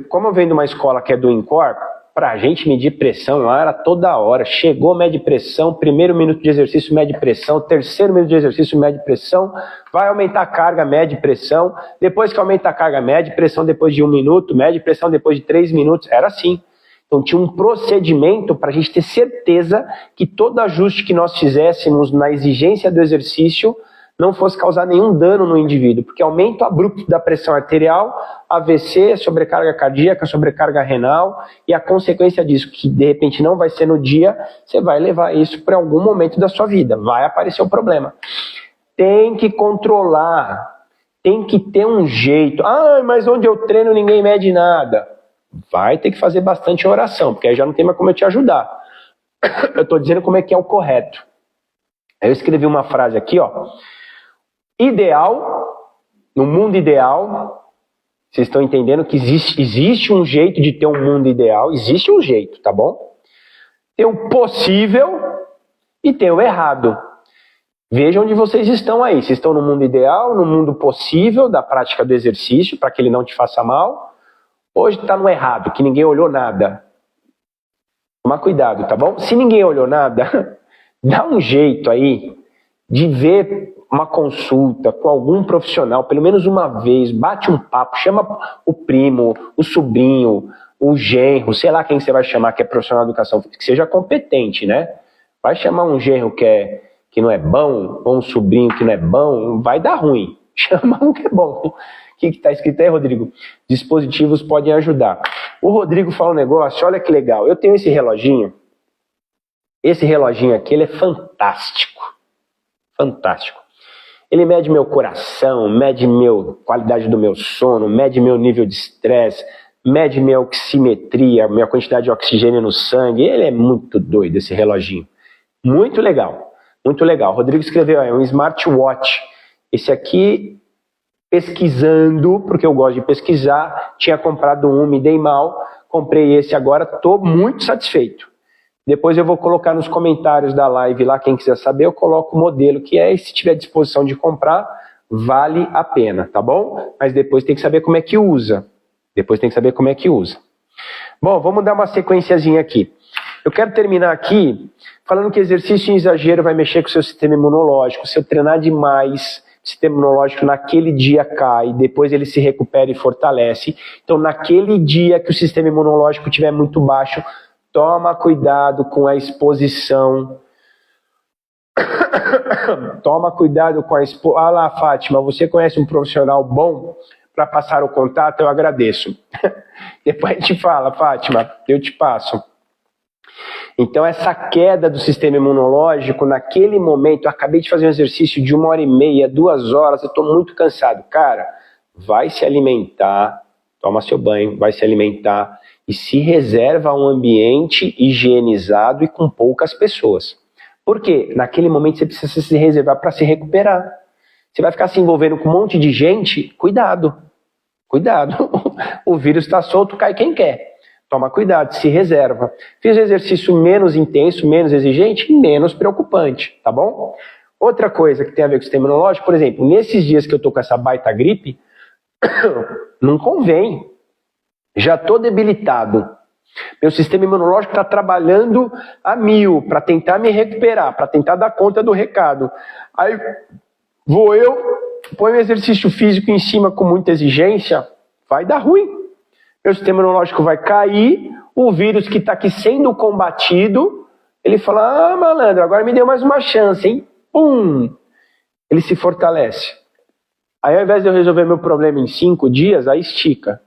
Como eu venho de uma escola que é do INCOR, para a gente medir pressão lá era toda hora. Chegou, mede pressão, primeiro minuto de exercício, mede pressão, terceiro minuto de exercício, mede pressão, vai aumentar a carga, mede pressão, depois que aumenta a carga, mede pressão depois de 1 minuto, mede pressão depois de 3 minutos, era assim. Então tinha um procedimento para a gente ter certeza que todo ajuste que nós fizéssemos na exigência do exercício não fosse causar nenhum dano no indivíduo, porque aumento abrupto da pressão arterial, AVC, sobrecarga cardíaca, sobrecarga renal, e a consequência disso, que de repente não vai ser no dia, você vai levar isso para algum momento da sua vida, vai aparecer o problema. Tem que controlar, tem que ter um jeito. Ah, mas onde eu treino ninguém mede nada. Vai ter que fazer bastante oração, porque aí já não tem mais como eu te ajudar. Eu estou dizendo como é que é o correto. Aí eu escrevi uma frase aqui, ó. Ideal, no mundo ideal, vocês estão entendendo que existe um jeito de ter um mundo ideal, existe um jeito, tá bom? Tem o possível e tem o errado. Vejam onde vocês estão aí. Vocês estão no mundo ideal, no mundo possível da prática do exercício, para que ele não te faça mal. Hoje está no errado, que ninguém olhou nada. Toma cuidado, tá bom? Se ninguém olhou nada, dá um jeito aí de ver uma consulta com algum profissional, pelo menos uma vez, bate um papo, chama o primo, o sobrinho, o genro, sei lá quem você vai chamar que é profissional de educação, que seja competente, né? Vai chamar um genro que não é bom, ou um sobrinho que não é bom, vai dar ruim. Chama um que é bom. O que está escrito aí, Rodrigo? Dispositivos podem ajudar. O Rodrigo fala um negócio, olha que legal. Eu tenho esse reloginho. Esse reloginho aqui, ele é fantástico. Fantástico. Ele mede meu coração, mede qualidade do meu sono, mede meu nível de estresse, mede minha oximetria, minha quantidade de oxigênio no sangue. Ele é muito doido, esse reloginho. Muito legal, muito legal. O Rodrigo escreveu, é um smartwatch. Esse aqui, pesquisando, porque eu gosto de pesquisar, tinha comprado um, me dei mal, comprei esse agora, estou muito satisfeito. Depois eu vou colocar nos comentários da live lá, quem quiser saber, eu coloco o modelo que é, e se tiver disposição de comprar, vale a pena, tá bom? Mas depois tem que saber como é que usa. Depois tem que saber como é que usa. Bom, vamos dar uma sequenciazinha aqui. Eu quero terminar aqui falando que exercício em exagero vai mexer com o seu sistema imunológico. Se eu treinar demais, o sistema imunológico naquele dia cai, depois ele se recupera e fortalece. Então, naquele dia que o sistema imunológico estiver muito baixo, toma cuidado com a exposição. Toma cuidado com a exposição. Ah lá, Fátima, você conhece um profissional bom para passar o contato? Eu agradeço. Depois a gente fala, Fátima, eu te passo. Então, essa queda do sistema imunológico, naquele momento, eu acabei de fazer um exercício de 1h30, 2 horas, eu estou muito cansado. Cara, vai se alimentar, toma seu banho, vai se alimentar e se reserva um ambiente higienizado e com poucas pessoas. Por quê? Naquele momento você precisa se reservar para se recuperar. Você vai ficar se envolvendo com um monte de gente, cuidado. Cuidado, o vírus está solto, cai quem quer. Toma cuidado, se reserva. Fiz um exercício menos intenso, menos exigente, menos preocupante, tá bom? Outra coisa que tem a ver com o sistema imunológico, por exemplo, nesses dias que eu tô com essa baita gripe, não convém. Já estou debilitado. Meu sistema imunológico está trabalhando a 1000 para tentar me recuperar, para tentar dar conta do recado. Aí vou eu, põe um exercício físico em cima com muita exigência, vai dar ruim. Meu sistema imunológico vai cair, o vírus que está aqui sendo combatido, ele fala, ah, malandro, agora me deu mais uma chance, hein? Pum! Ele se fortalece. Aí ao invés de eu resolver meu problema em 5 dias, aí estica.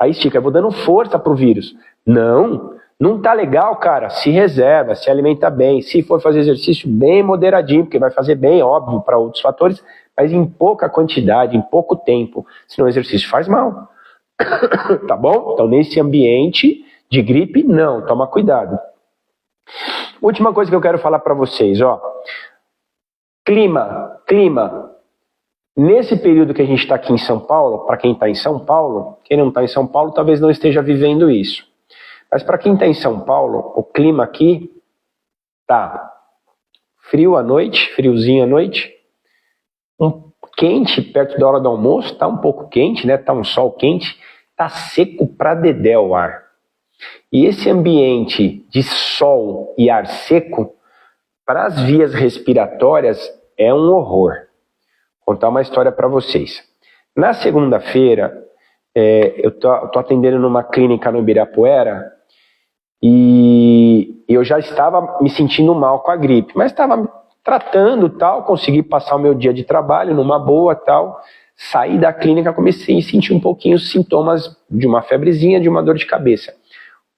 Aí estica, eu vou dando força pro vírus. Não tá legal, cara, se reserva, se alimenta bem, se for fazer exercício bem moderadinho, porque vai fazer bem, óbvio, para outros fatores, mas em pouca quantidade, em pouco tempo, senão o exercício faz mal. Tá bom? Então, nesse ambiente de gripe, não, toma cuidado. Última coisa que eu quero falar para vocês, ó. Clima. Nesse período que a gente está aqui em São Paulo, para quem está em São Paulo, quem não está em São Paulo talvez não esteja vivendo isso. Mas para quem está em São Paulo, o clima aqui tá frio à noite, friozinho à noite, quente perto da hora do almoço, tá um pouco quente, né? Tá um sol quente, tá seco pra dedé o ar. E esse ambiente de sol e ar seco, para as vias respiratórias, é um horror. Vou contar uma história para vocês. Na segunda-feira, eu tô atendendo numa clínica no Ibirapuera e eu já estava me sentindo mal com a gripe, mas estava tratando tal, consegui passar o meu dia de trabalho numa boa tal, saí da clínica, comecei a sentir um pouquinho os sintomas de uma febrezinha, de uma dor de cabeça.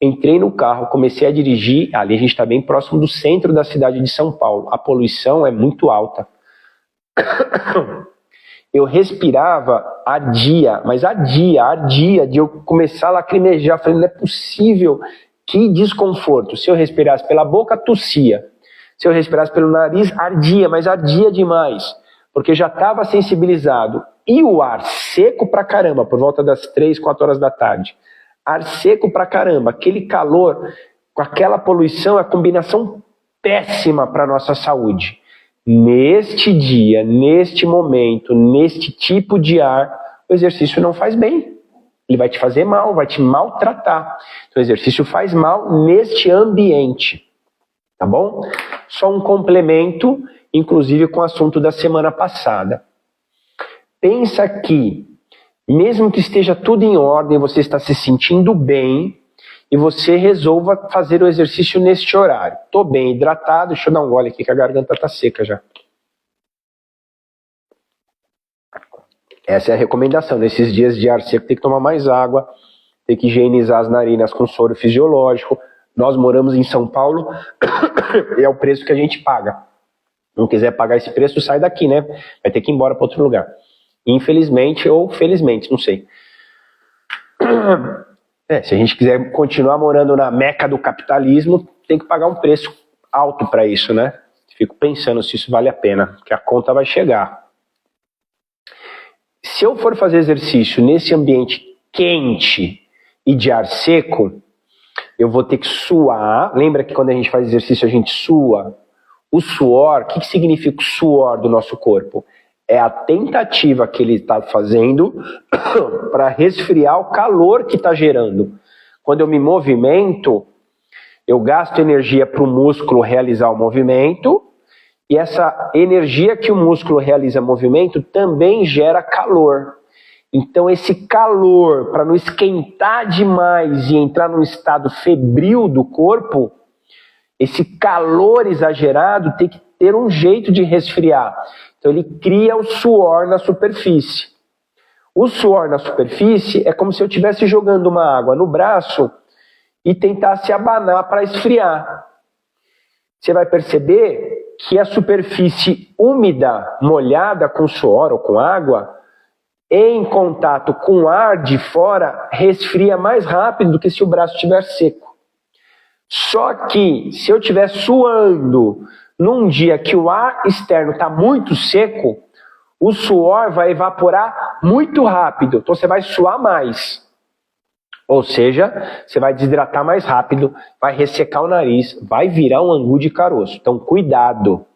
Entrei no carro, comecei a dirigir, ali a gente está bem próximo do centro da cidade de São Paulo, a poluição é muito alta. Eu respirava ardia de eu começar a lacrimejar, falei, não é possível, que desconforto. Se eu respirasse pela boca, tossia. Se eu respirasse pelo nariz, ardia, mas ardia demais, porque já estava sensibilizado. E o ar seco pra caramba, por volta das 3, 4 horas da tarde. Ar seco pra caramba, aquele calor, com aquela poluição, é a combinação péssima para a nossa saúde. Neste dia, neste momento, neste tipo de ar, o exercício não faz bem. Ele vai te fazer mal, vai te maltratar. Então o exercício faz mal neste ambiente. Tá bom? Só um complemento, inclusive com o assunto da semana passada. Pensa que, mesmo que esteja tudo em ordem, você está se sentindo bem e você resolva fazer o exercício neste horário. Estou bem hidratado, deixa eu dar um gole aqui que a garganta está seca já. Essa é a recomendação. Nesses dias de ar seco tem que tomar mais água, tem que higienizar as narinas com soro fisiológico. Nós moramos em São Paulo e é o preço que a gente paga. Não quiser pagar esse preço, sai daqui, né? Vai ter que ir embora para outro lugar. Infelizmente ou felizmente, não sei. Se a gente quiser continuar morando na meca do capitalismo, tem que pagar um preço alto para isso, né? Fico pensando se isso vale a pena, porque a conta vai chegar. Se eu for fazer exercício nesse ambiente quente e de ar seco, eu vou ter que suar. Lembra que quando a gente faz exercício a gente sua? O suor, o que significa o suor do nosso corpo? É a tentativa que ele está fazendo para resfriar o calor que está gerando. Quando eu me movimento, eu gasto energia para o músculo realizar o movimento, e essa energia que o músculo realiza movimento também gera calor. Então esse calor, para não esquentar demais e entrar num estado febril do corpo, esse calor exagerado tem que ter um jeito de resfriar. Então ele cria o suor na superfície. O suor na superfície é como se eu estivesse jogando uma água no braço e tentasse abanar para esfriar. Você vai perceber que a superfície úmida, molhada com suor ou com água, em contato com o ar de fora, resfria mais rápido do que se o braço estiver seco. Só que se eu estiver suando num dia que o ar externo está muito seco, o suor vai evaporar muito rápido, então você vai suar mais. Ou seja, você vai desidratar mais rápido, vai ressecar o nariz, vai virar um angu de caroço. Então cuidado.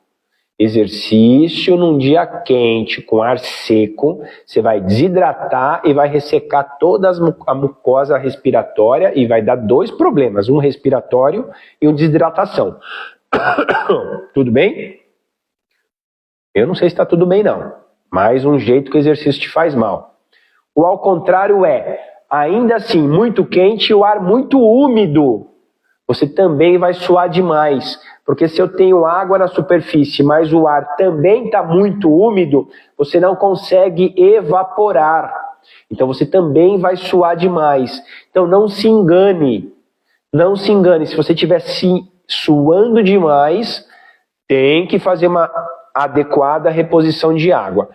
Exercício num dia quente, com ar seco, você vai desidratar e vai ressecar toda a mucosa respiratória e vai dar 2 problemas, um respiratório e um de desidratação. Tudo bem? Eu não sei se está tudo bem não, mas um jeito que o exercício te faz mal. O ao contrário é, ainda assim, muito quente e o ar muito úmido, você também vai suar demais. Porque se eu tenho água na superfície, mas o ar também está muito úmido, você não consegue evaporar. Então você também vai suar demais. Então não se engane. Não se engane. Se você estiver suando demais, tem que fazer uma adequada reposição de água.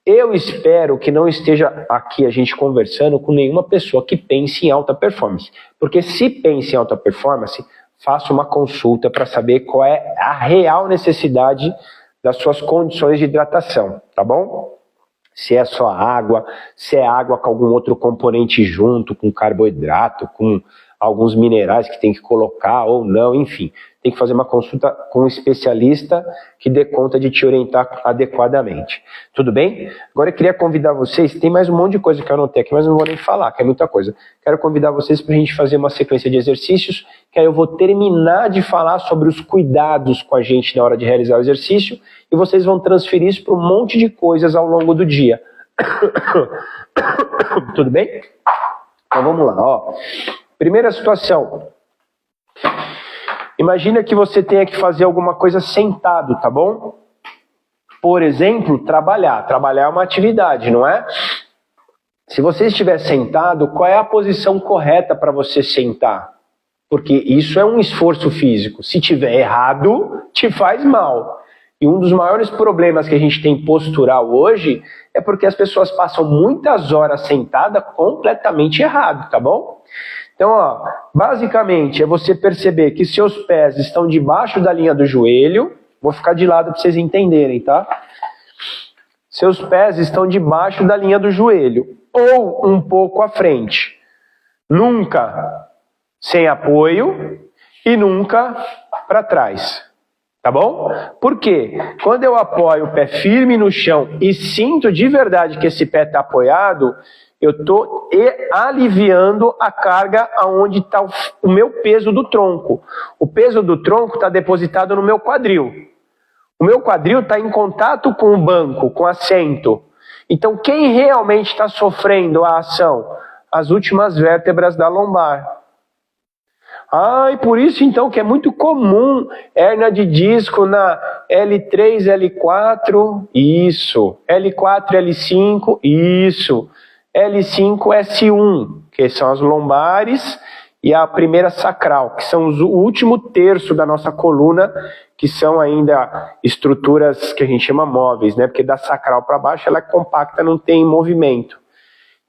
Eu espero que não esteja aqui a gente conversando com nenhuma pessoa que pense em alta performance. Porque se pensa em alta performance, faça uma consulta para saber qual é a real necessidade das suas condições de hidratação, tá bom? Se é só água, se é água com algum outro componente junto, com carboidrato, com alguns minerais que tem que colocar ou não, enfim. Tem que fazer uma consulta com um especialista que dê conta de te orientar adequadamente. Tudo bem? Agora eu queria convidar vocês, tem mais um monte de coisa que eu anotei aqui, mas não vou nem falar, que é muita coisa. Quero convidar vocês para a gente fazer uma sequência de exercícios, que aí eu vou terminar de falar sobre os cuidados com a gente na hora de realizar o exercício, e vocês vão transferir isso para um monte de coisas ao longo do dia. Tudo bem? Então vamos lá, ó. Primeira situação. Imagina que você tenha que fazer alguma coisa sentado, tá bom? Por exemplo, trabalhar. Trabalhar é uma atividade, não é? Se você estiver sentado, qual é a posição correta para você sentar? Porque isso é um esforço físico. Se tiver errado, te faz mal. E um dos maiores problemas que a gente tem postural hoje é porque as pessoas passam muitas horas sentadas completamente errado, tá bom? Então, ó, basicamente é você perceber que seus pés estão debaixo da linha do joelho. Vou ficar de lado para vocês entenderem, tá? Seus pés estão debaixo da linha do joelho ou um pouco à frente. Nunca sem apoio e nunca para trás. Tá bom? Por quê? Quando eu apoio o pé firme no chão e sinto de verdade que esse pé está apoiado, eu estou aliviando a carga aonde está o meu peso do tronco. O peso do tronco está depositado no meu quadril. O meu quadril está em contato com o banco, com o assento. Então, quem realmente está sofrendo a ação? As últimas vértebras da lombar. E por isso então que é muito comum hérnia de disco na L3, L4, isso. L4, L5, isso. L5, S1, que são as lombares, e a primeira sacral, que são o último terço da nossa coluna, que são ainda estruturas que a gente chama móveis, né? Porque da sacral para baixo ela é compacta, não tem movimento.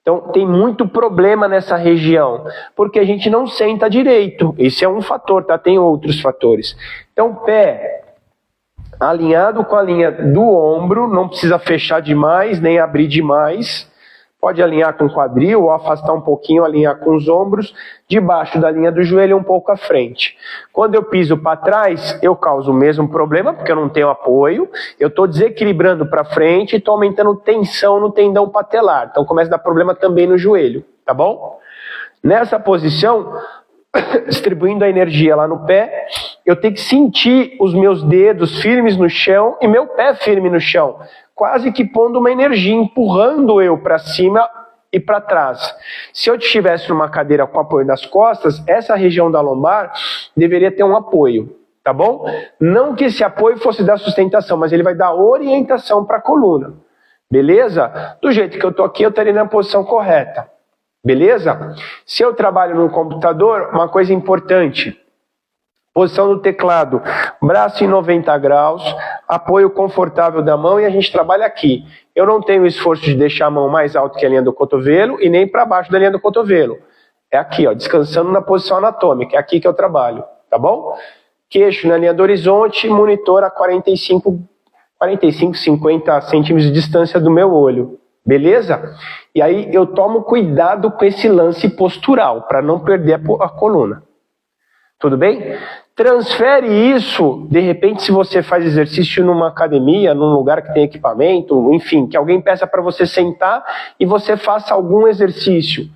Então tem muito problema nessa região, porque a gente não senta direito. Esse é um fator, tá? Tem outros fatores. Então pé alinhado com a linha do ombro, não precisa fechar demais, nem abrir demais, Pode alinhar com o quadril ou afastar um pouquinho, alinhar com os ombros, debaixo da linha do joelho um pouco à frente. Quando eu piso para trás, eu causo o mesmo problema, porque eu não tenho apoio, eu estou desequilibrando para frente e estou aumentando tensão no tendão patelar. Então começa a dar problema também no joelho, tá bom? Nessa posição, distribuindo a energia lá no pé, eu tenho que sentir os meus dedos firmes no chão e meu pé firme no chão, quase que pondo uma energia, empurrando eu para cima e para trás. Se eu estivesse numa cadeira com apoio das costas, essa região da lombar deveria ter um apoio, tá bom? Não que esse apoio fosse dar sustentação, mas ele vai dar orientação para a coluna, beleza? Do jeito que eu estou aqui, eu estaria na posição correta. Beleza? Se eu trabalho no computador, uma coisa importante. Posição do teclado, braço em 90 graus, apoio confortável da mão e a gente trabalha aqui. Eu não tenho o esforço de deixar a mão mais alta que a linha do cotovelo e nem para baixo da linha do cotovelo. É aqui, ó, descansando na posição anatômica. É aqui que eu trabalho, tá bom? Queixo na linha do horizonte, monitor a 45, 50 centímetros de distância do meu olho. Beleza? E aí eu tomo cuidado com esse lance postural, para não perder a coluna. Tudo bem? Transfere isso, de repente, se você faz exercício numa academia, num lugar que tem equipamento, enfim, que alguém peça para você sentar e você faça algum exercício.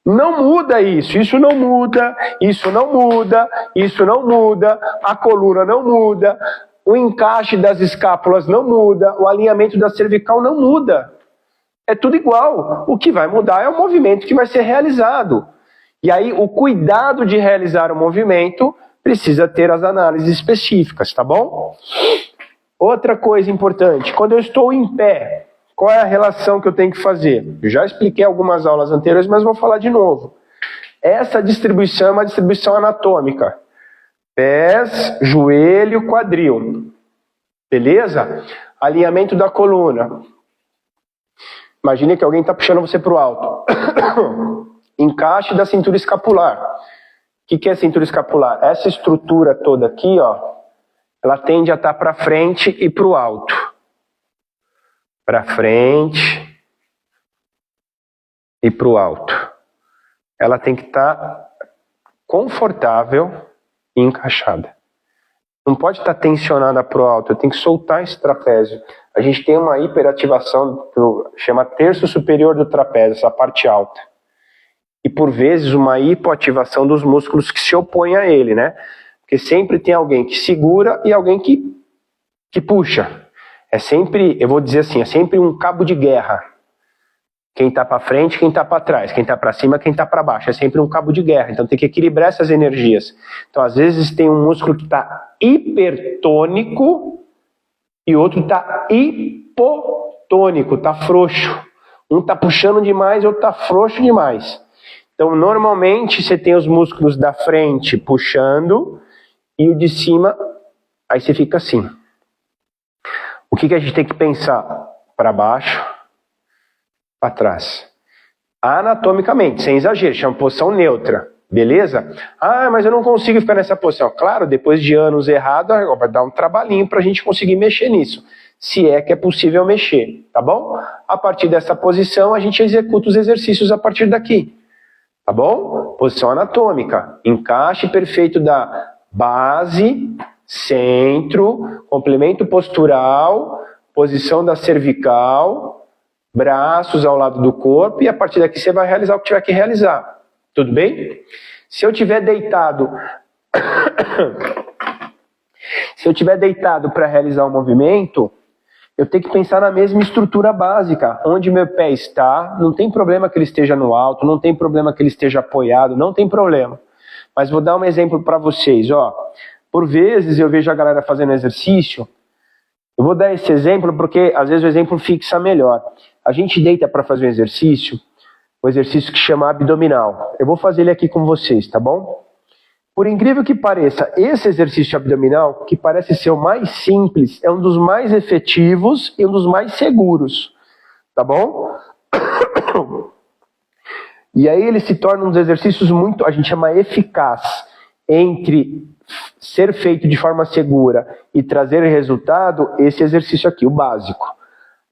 Não muda isso, isso não muda, isso não muda, isso não muda, a coluna não muda, o encaixe das escápulas não muda, o alinhamento da cervical não muda. É tudo igual. O que vai mudar é o movimento que vai ser realizado. E aí, o cuidado de realizar o movimento precisa ter as análises específicas, tá bom? Outra coisa importante, quando eu estou em pé, qual é a relação que eu tenho que fazer? Eu já expliquei algumas aulas anteriores, mas vou falar de novo. Essa distribuição é uma distribuição anatômica. Pés, joelho, quadril. Beleza? Alinhamento da coluna. Imagine que alguém está puxando você para o alto. Encaixe da cintura escapular. O que é cintura escapular? Essa estrutura toda aqui, ó, ela tende a estar para frente e para o alto. Para frente e para o alto. Ela tem que estar confortável e encaixada. Não pode estar tensionada para o alto, eu tenho que soltar esse trapézio. A gente tem uma hiperativação que chama terço superior do trapézio, essa parte alta. E por vezes uma hipoativação dos músculos que se opõem a ele, né? Porque sempre tem alguém que segura e alguém que puxa. É sempre, eu vou dizer assim, é sempre um cabo de guerra. Quem está para frente, quem está para trás, quem está para cima, quem está para baixo. É sempre um cabo de guerra, então tem que equilibrar essas energias. Então às vezes tem um músculo que está hipertônico e outro está hipotônico, está frouxo. Um está puxando demais e outro está frouxo demais. Então normalmente você tem os músculos da frente puxando e o de cima, aí você fica assim. O que a gente tem que pensar? Para baixo, para trás. Anatomicamente, sem exagero, chama posição neutra, beleza? Ah, mas eu não consigo ficar nessa posição. Claro, depois de anos errados, vai dar um trabalhinho para a gente conseguir mexer nisso. Se é que é possível mexer, tá bom? A partir dessa posição, a gente executa os exercícios a partir daqui, tá bom? Posição anatômica, encaixe perfeito da base, centro, complemento postural, posição da cervical, braços ao lado do corpo, e a partir daqui você vai realizar o que tiver que realizar. Tudo bem? Se eu estiver deitado para realizar o movimento, eu tenho que pensar na mesma estrutura básica, onde meu pé está, não tem problema que ele esteja no alto, não tem problema que ele esteja apoiado, não tem problema. Mas vou dar um exemplo para vocês, ó. Por vezes eu vejo a galera fazendo exercício, eu vou dar esse exemplo porque às vezes o exemplo fixa melhor. A gente deita para fazer um exercício que chama abdominal. Eu vou fazer ele aqui com vocês, tá bom? Por incrível que pareça, esse exercício abdominal, que parece ser o mais simples, é um dos mais efetivos e um dos mais seguros, tá bom? E aí ele se torna um dos exercícios muito, a gente chama eficaz, entre ser feito de forma segura e trazer resultado, esse exercício aqui, o básico.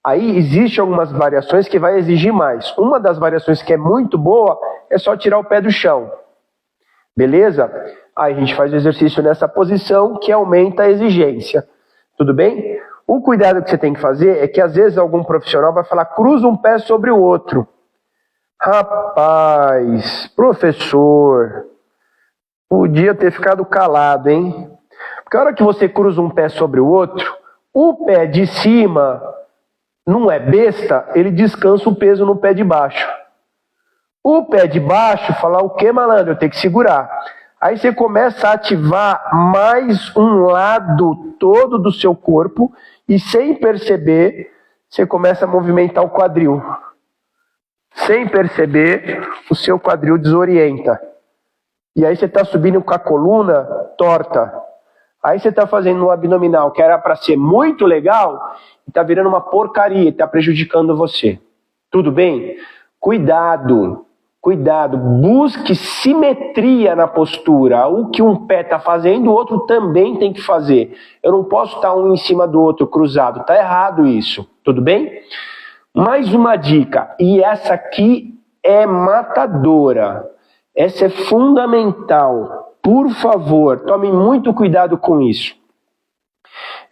Aí existe algumas variações que vai exigir mais. Uma das variações que é muito boa é só tirar o pé do chão. Beleza? Aí a gente faz o exercício nessa posição que aumenta a exigência. Tudo bem? O cuidado que você tem que fazer é que às vezes algum profissional vai falar, cruza um pé sobre o outro. Rapaz, professor, podia ter ficado calado, hein? Porque a hora que você cruza um pé sobre o outro, o pé de cima não é besta, ele descansa o peso no pé de baixo. O pé de baixo fala o que, malandro? Eu tenho que segurar. Aí você começa a ativar mais um lado todo do seu corpo e sem perceber, você começa a movimentar o quadril. Sem perceber, o seu quadril desorienta. E aí você está subindo com a coluna torta. Aí você está fazendo um abdominal que era para ser muito legal e está virando uma porcaria, está prejudicando você. Tudo bem? Cuidado, cuidado. Busque simetria na postura. O que um pé está fazendo, o outro também tem que fazer. Eu não posso estar um em cima do outro cruzado. Está errado isso. Tudo bem? Mais uma dica, e essa aqui é matadora. Essa é fundamental. Por favor, tome muito cuidado com isso.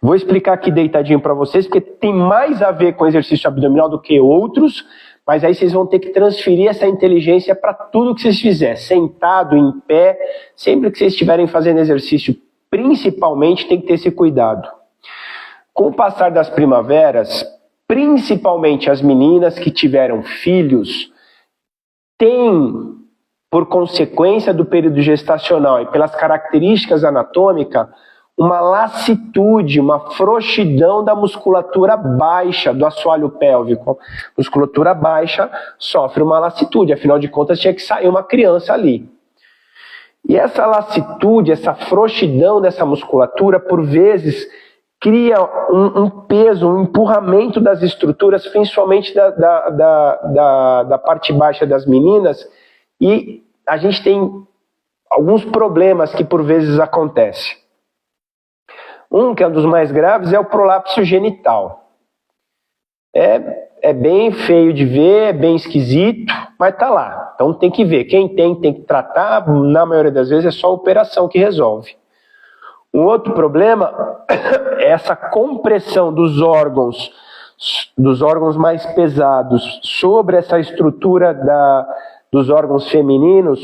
Vou explicar aqui deitadinho para vocês, porque tem mais a ver com exercício abdominal do que outros, mas aí vocês vão ter que transferir essa inteligência para tudo que vocês fizerem. Sentado, em pé, sempre que vocês estiverem fazendo exercício, principalmente tem que ter esse cuidado. Com o passar das primaveras, principalmente as meninas que tiveram filhos, têm, por consequência do período gestacional e pelas características anatômicas, uma lassitude, uma frouxidão da musculatura baixa do assoalho pélvico. Musculatura baixa sofre uma lassitude, afinal de contas tinha que sair uma criança ali. E essa lassitude, essa frouxidão dessa musculatura, por vezes, cria um peso, um empurramento das estruturas, principalmente da parte baixa das meninas, e a gente tem alguns problemas que por vezes acontecem. Um que é um dos mais graves é o prolapso genital. É bem feio de ver, é bem esquisito, mas tá lá. Então tem que ver. Quem tem que tratar, na maioria das vezes é só a operação que resolve. Um outro problema é essa compressão dos órgãos mais pesados sobre essa estrutura dos órgãos femininos,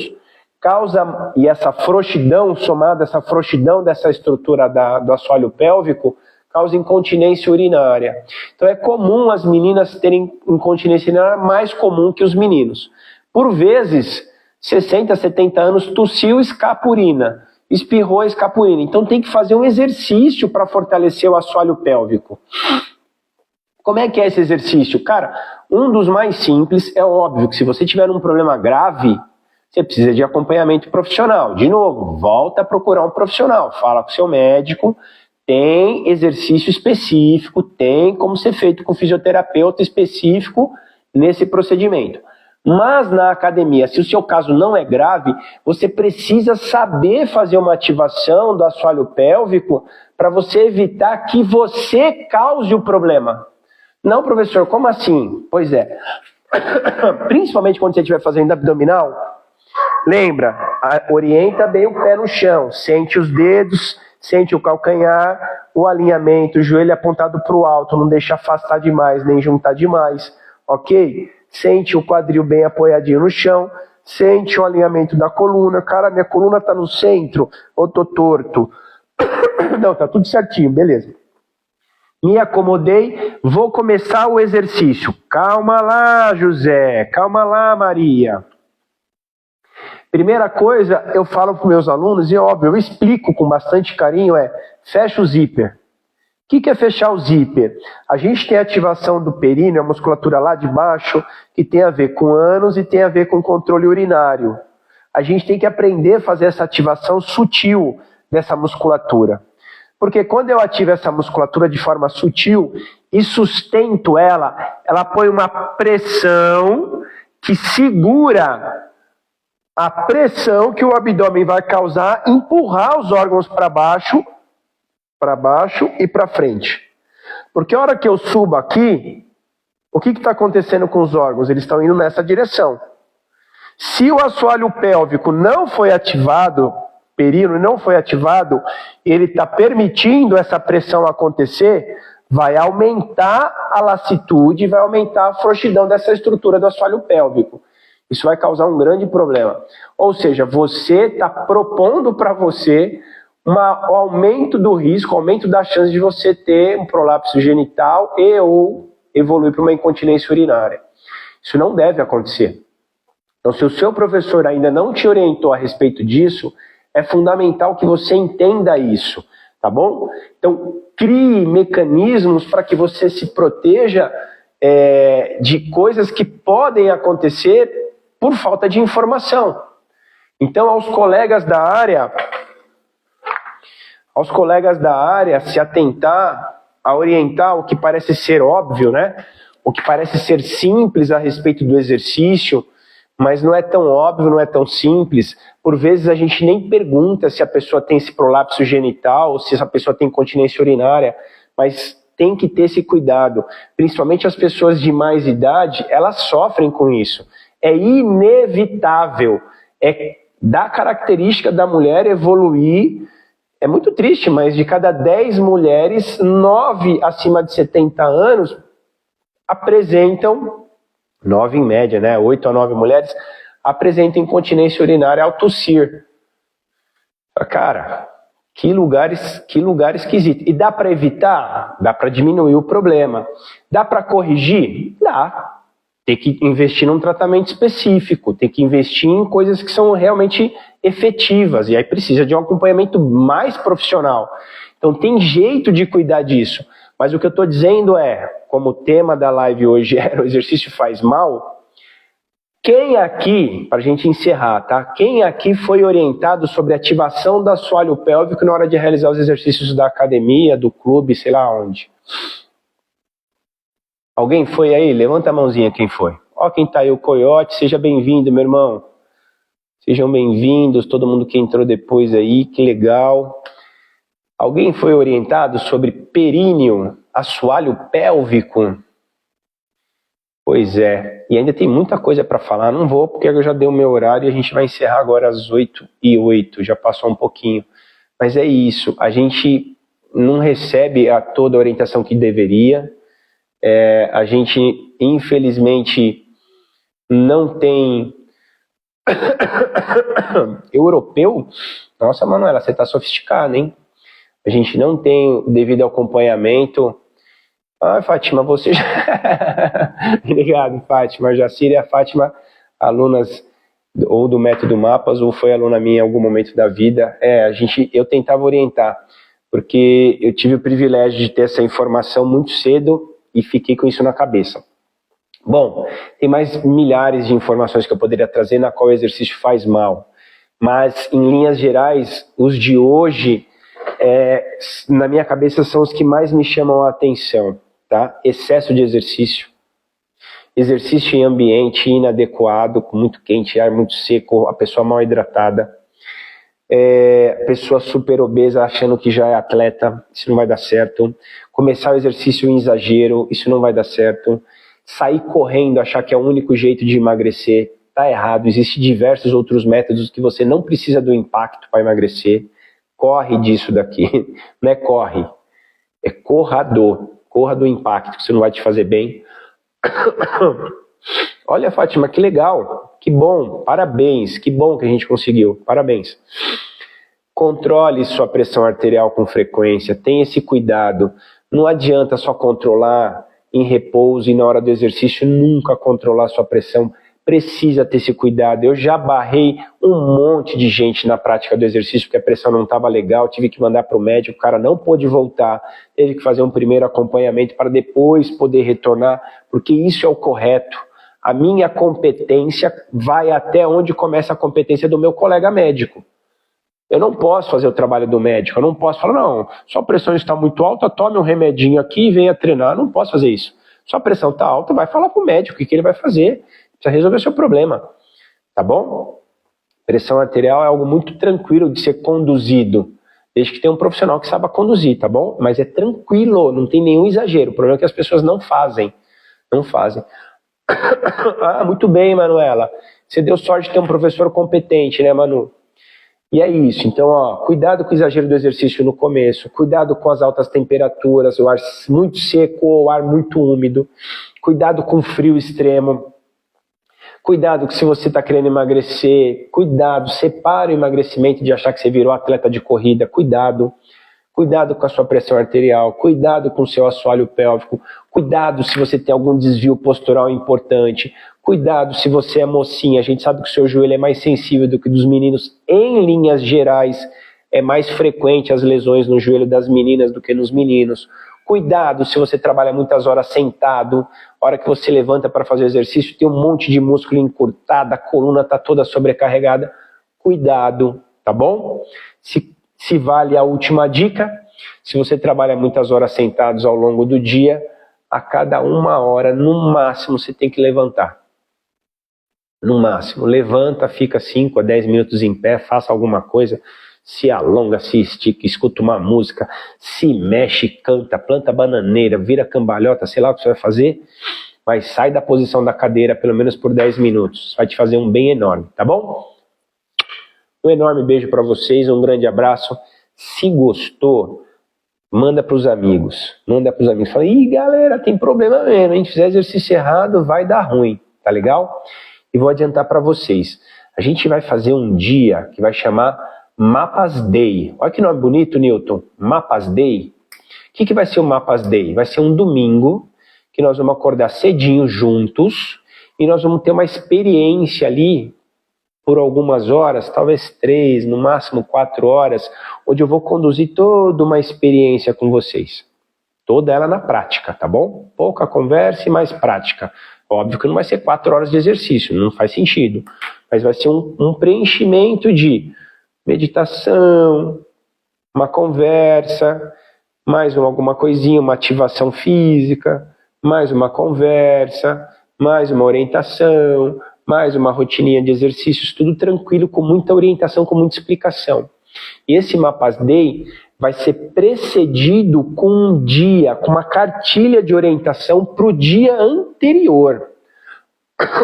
causa, e essa frouxidão, somada a essa frouxidão dessa estrutura do assoalho pélvico, causa incontinência urinária. Então é comum as meninas terem incontinência urinária mais comum que os meninos. Por vezes, 60, 70 anos, tossiu, escapa urina. Espirrou, escapa urina. Então tem que fazer um exercício para fortalecer o assoalho pélvico. Como é que é esse exercício? Cara, um dos mais simples é óbvio que se você tiver um problema grave, você precisa de acompanhamento profissional. De novo, volta a procurar um profissional. Fala com o seu médico, tem exercício específico, tem como ser feito com fisioterapeuta específico nesse procedimento. Mas na academia, se o seu caso não é grave, você precisa saber fazer uma ativação do assoalho pélvico para você evitar que você cause o problema. Não, professor, como assim? Pois é. Principalmente quando você estiver fazendo abdominal, lembra, orienta bem o pé no chão, sente os dedos, sente o calcanhar, o alinhamento, o joelho apontado para o alto, não deixa afastar demais, nem juntar demais, ok? Sente o quadril bem apoiadinho no chão, sente o alinhamento da coluna. Cara, minha coluna está no centro, ou tô torto. Não, tá tudo certinho, beleza. Me acomodei, vou começar o exercício. Calma lá, José, calma lá, Maria. Primeira coisa, eu falo para os meus alunos, e óbvio, eu explico com bastante carinho, fecha o zíper. O que é fechar o zíper? A gente tem a ativação do períneo, a musculatura lá de baixo, que tem a ver com ânus e tem a ver com controle urinário. A gente tem que aprender a fazer essa ativação sutil dessa musculatura. Porque quando eu ativo essa musculatura de forma sutil e sustento ela põe uma pressão que segura a pressão que o abdômen vai causar, empurrar os órgãos para baixo e para frente. Porque a hora que eu subo aqui, O que está acontecendo com os órgãos? Eles estão indo nessa direção. Se o assoalho pélvico não foi ativado, períneo não foi ativado, ele está permitindo essa pressão acontecer, vai aumentar a lassitude, vai aumentar a frouxidão dessa estrutura do assoalho pélvico. Isso vai causar um grande problema. Ou seja, você está propondo para você um aumento do risco, aumento da chance de você ter um prolapso genital e ou evoluir para uma incontinência urinária. Isso não deve acontecer. Então, se o seu professor ainda não te orientou a respeito disso, é fundamental que você entenda isso, tá bom? Então, crie mecanismos para que você se proteja de coisas que podem acontecer por falta de informação. Então, aos colegas da área se atentar a orientar o que parece ser óbvio, né? O que parece ser simples a respeito do exercício, mas não é tão óbvio, não é tão simples. Por vezes a gente nem pergunta se a pessoa tem esse prolapso genital, ou se essa pessoa tem incontinência urinária, mas tem que ter esse cuidado. Principalmente as pessoas de mais idade, elas sofrem com isso. É inevitável, é da característica da mulher evoluir. É muito triste, mas de cada 10 mulheres, 9 acima de 70 anos apresentam, 9 em média, né? 8 a 9 mulheres apresentam incontinência urinária ao tossir. Cara, que lugar esquisito. E dá para evitar? Dá para diminuir o problema. Dá para corrigir? Dá. Tem que investir num tratamento específico, tem que investir em coisas que são realmente efetivas, e aí precisa de um acompanhamento mais profissional. Então tem jeito de cuidar disso, mas o que eu estou dizendo é, como o tema da live hoje era o exercício faz mal, quem aqui, para a gente encerrar, tá? Quem aqui foi orientado sobre a ativação do assoalho pélvico na hora de realizar os exercícios da academia, do clube, sei lá onde? Alguém foi aí? Levanta a mãozinha quem foi. Ó quem tá aí, o Coiote. Seja bem-vindo, meu irmão. Sejam bem-vindos, todo mundo que entrou depois aí, que legal. Alguém foi orientado sobre períneo, assoalho pélvico? Pois é, e ainda tem muita coisa para falar. Não vou, porque eu já dei o meu horário e a gente vai encerrar agora às 8h08, já passou um pouquinho. Mas é isso, a gente não recebe toda a orientação que deveria. A gente, infelizmente, não tem europeu. Nossa, Manuela, você está sofisticada, hein? A gente não tem o devido acompanhamento. Ah, Fátima, você já... Obrigado, Fátima. Jacira e a Fátima, alunas ou do Método Mapas, ou foi aluna minha em algum momento da vida. Eu tentava orientar, porque eu tive o privilégio de ter essa informação muito cedo e fiquei com isso na cabeça. Bom, tem mais milhares de informações que eu poderia trazer na qual o exercício faz mal. Mas, em linhas gerais, os de hoje, na minha cabeça, são os que mais me chamam a atenção. Tá? Excesso de exercício. Exercício em ambiente inadequado, com muito quente, ar muito seco, a pessoa mal hidratada. Pessoa super obesa achando que já é atleta, isso não vai dar certo. Começar o exercício em exagero, isso não vai dar certo. Sair correndo, achar que é o único jeito de emagrecer, tá errado. Existem diversos outros métodos que você não precisa do impacto para emagrecer. Corre disso daqui, não é corre, é corrador. Corra do impacto, que isso não vai te fazer bem. Olha, Fátima, que legal, que bom, parabéns, que bom que a gente conseguiu, parabéns. Controle sua pressão arterial com frequência, tenha esse cuidado. Não adianta só controlar em repouso e na hora do exercício nunca controlar sua pressão. Precisa ter esse cuidado. Eu já barrei um monte de gente na prática do exercício porque a pressão não estava legal, tive que mandar para o médico, o cara não pôde voltar, teve que fazer um primeiro acompanhamento para depois poder retornar, porque isso é o correto. A minha competência vai até onde começa a competência do meu colega médico. Eu não posso fazer o trabalho do médico, eu não posso falar, não, sua pressão está muito alta, tome um remedinho aqui e venha treinar. Eu não posso fazer isso. Sua pressão está alta, vai falar para o médico o que ele vai fazer. Precisa resolver o seu problema, tá bom? Pressão arterial é algo muito tranquilo de ser conduzido, desde que tenha um profissional que saiba conduzir, tá bom? Mas é tranquilo, não tem nenhum exagero. O problema é que as pessoas não fazem, Não fazem. Ah, muito bem, Manuela. Você deu sorte de ter um professor competente, né, Manu? E é isso. Então, ó, cuidado com o exagero do exercício no começo, cuidado com as altas temperaturas, o ar muito seco ou o ar muito úmido, cuidado com o frio extremo, cuidado que se você está querendo emagrecer, cuidado, separa o emagrecimento de achar que você virou atleta de corrida, cuidado com a sua pressão arterial, cuidado com o seu assoalho pélvico, cuidado se você tem algum desvio postural importante, cuidado se você é mocinha, a gente sabe que o seu joelho é mais sensível do que dos meninos, em linhas gerais, é mais frequente as lesões no joelho das meninas do que nos meninos. Cuidado se você trabalha muitas horas sentado, a hora que você levanta para fazer exercício, tem um monte de músculo encurtado, a coluna está toda sobrecarregada, cuidado, tá bom? Se vale a última dica, se você trabalha muitas horas sentados ao longo do dia, a cada 1 hora, no máximo, você tem que levantar. No máximo, levanta, fica 5 a 10 minutos em pé, faça alguma coisa, se alonga, se estica, escuta uma música, se mexe, canta, planta bananeira, vira cambalhota, sei lá o que você vai fazer, mas sai da posição da cadeira pelo menos por 10 minutos. Isso vai te fazer um bem enorme, tá bom? Um enorme beijo para vocês, um grande abraço. Se gostou, manda para os amigos. Fala, ih, galera, tem problema mesmo, hein? Se fizer exercício errado, vai dar ruim, tá legal? E vou adiantar para vocês. A gente vai fazer um dia que vai chamar Mapas Day. Olha que nome bonito, Newton. Mapas Day. O que vai ser o Mapas Day? Vai ser um domingo que nós vamos acordar cedinho juntos e nós vamos ter uma experiência ali por algumas horas, talvez 3, no máximo 4 horas, onde eu vou conduzir toda uma experiência com vocês. Toda ela na prática, tá bom? Pouca conversa e mais prática. Óbvio que não vai ser 4 horas de exercício, não faz sentido. Mas vai ser um preenchimento de meditação, uma conversa, mais alguma coisinha, uma ativação física, mais uma conversa, mais uma orientação, mais uma rotininha de exercícios, tudo tranquilo, com muita orientação, com muita explicação. E esse Mapas Day vai ser precedido com um dia, com uma cartilha de orientação para o dia anterior.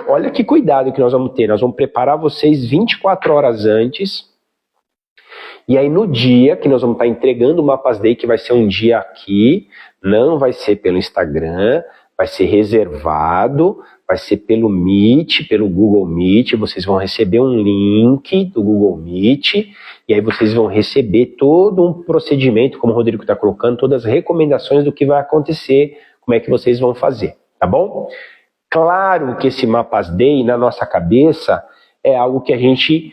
Olha que cuidado que nós vamos ter. Nós vamos preparar vocês 24 horas antes. E aí no dia que nós vamos estar entregando o Mapas Day, que vai ser um dia aqui, não vai ser pelo Instagram, vai ser reservado, vai ser pelo Meet, pelo Google Meet, vocês vão receber um link do Google Meet, e aí vocês vão receber todo um procedimento, como o Rodrigo está colocando, todas as recomendações do que vai acontecer, como é que vocês vão fazer, tá bom? Claro que esse Mapas Day, na nossa cabeça, é algo que a gente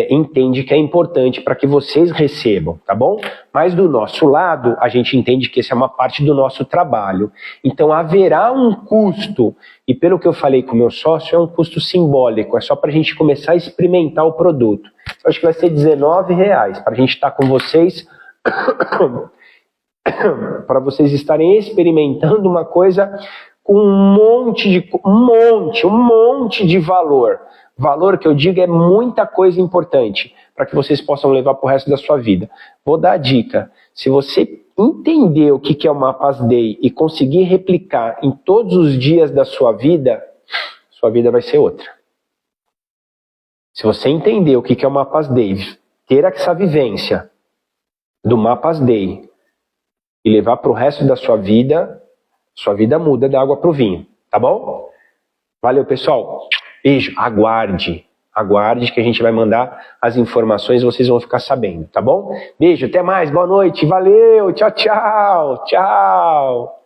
entende que é importante para que vocês recebam, tá bom? Mas do nosso lado, a gente entende que essa é uma parte do nosso trabalho. Então haverá um custo, e pelo que eu falei com o meu sócio, é um custo simbólico, é só para a gente começar a experimentar o produto. Eu acho que vai ser R$19 para a gente estar com vocês, para vocês estarem experimentando uma coisa com um monte de valor. Valor que eu digo é muita coisa importante para que vocês possam levar para o resto da sua vida. Vou dar a dica. Se você entender o que é o Mapas Day e conseguir replicar em todos os dias da sua vida vai ser outra. Se você entender o que é o Mapas Day, ter essa vivência do Mapas Day e levar para o resto da sua vida muda da água para o vinho. Tá bom? Valeu, pessoal. Beijo, aguarde que a gente vai mandar as informações e vocês vão ficar sabendo, tá bom? Beijo, até mais, boa noite, valeu, tchau, tchau, tchau.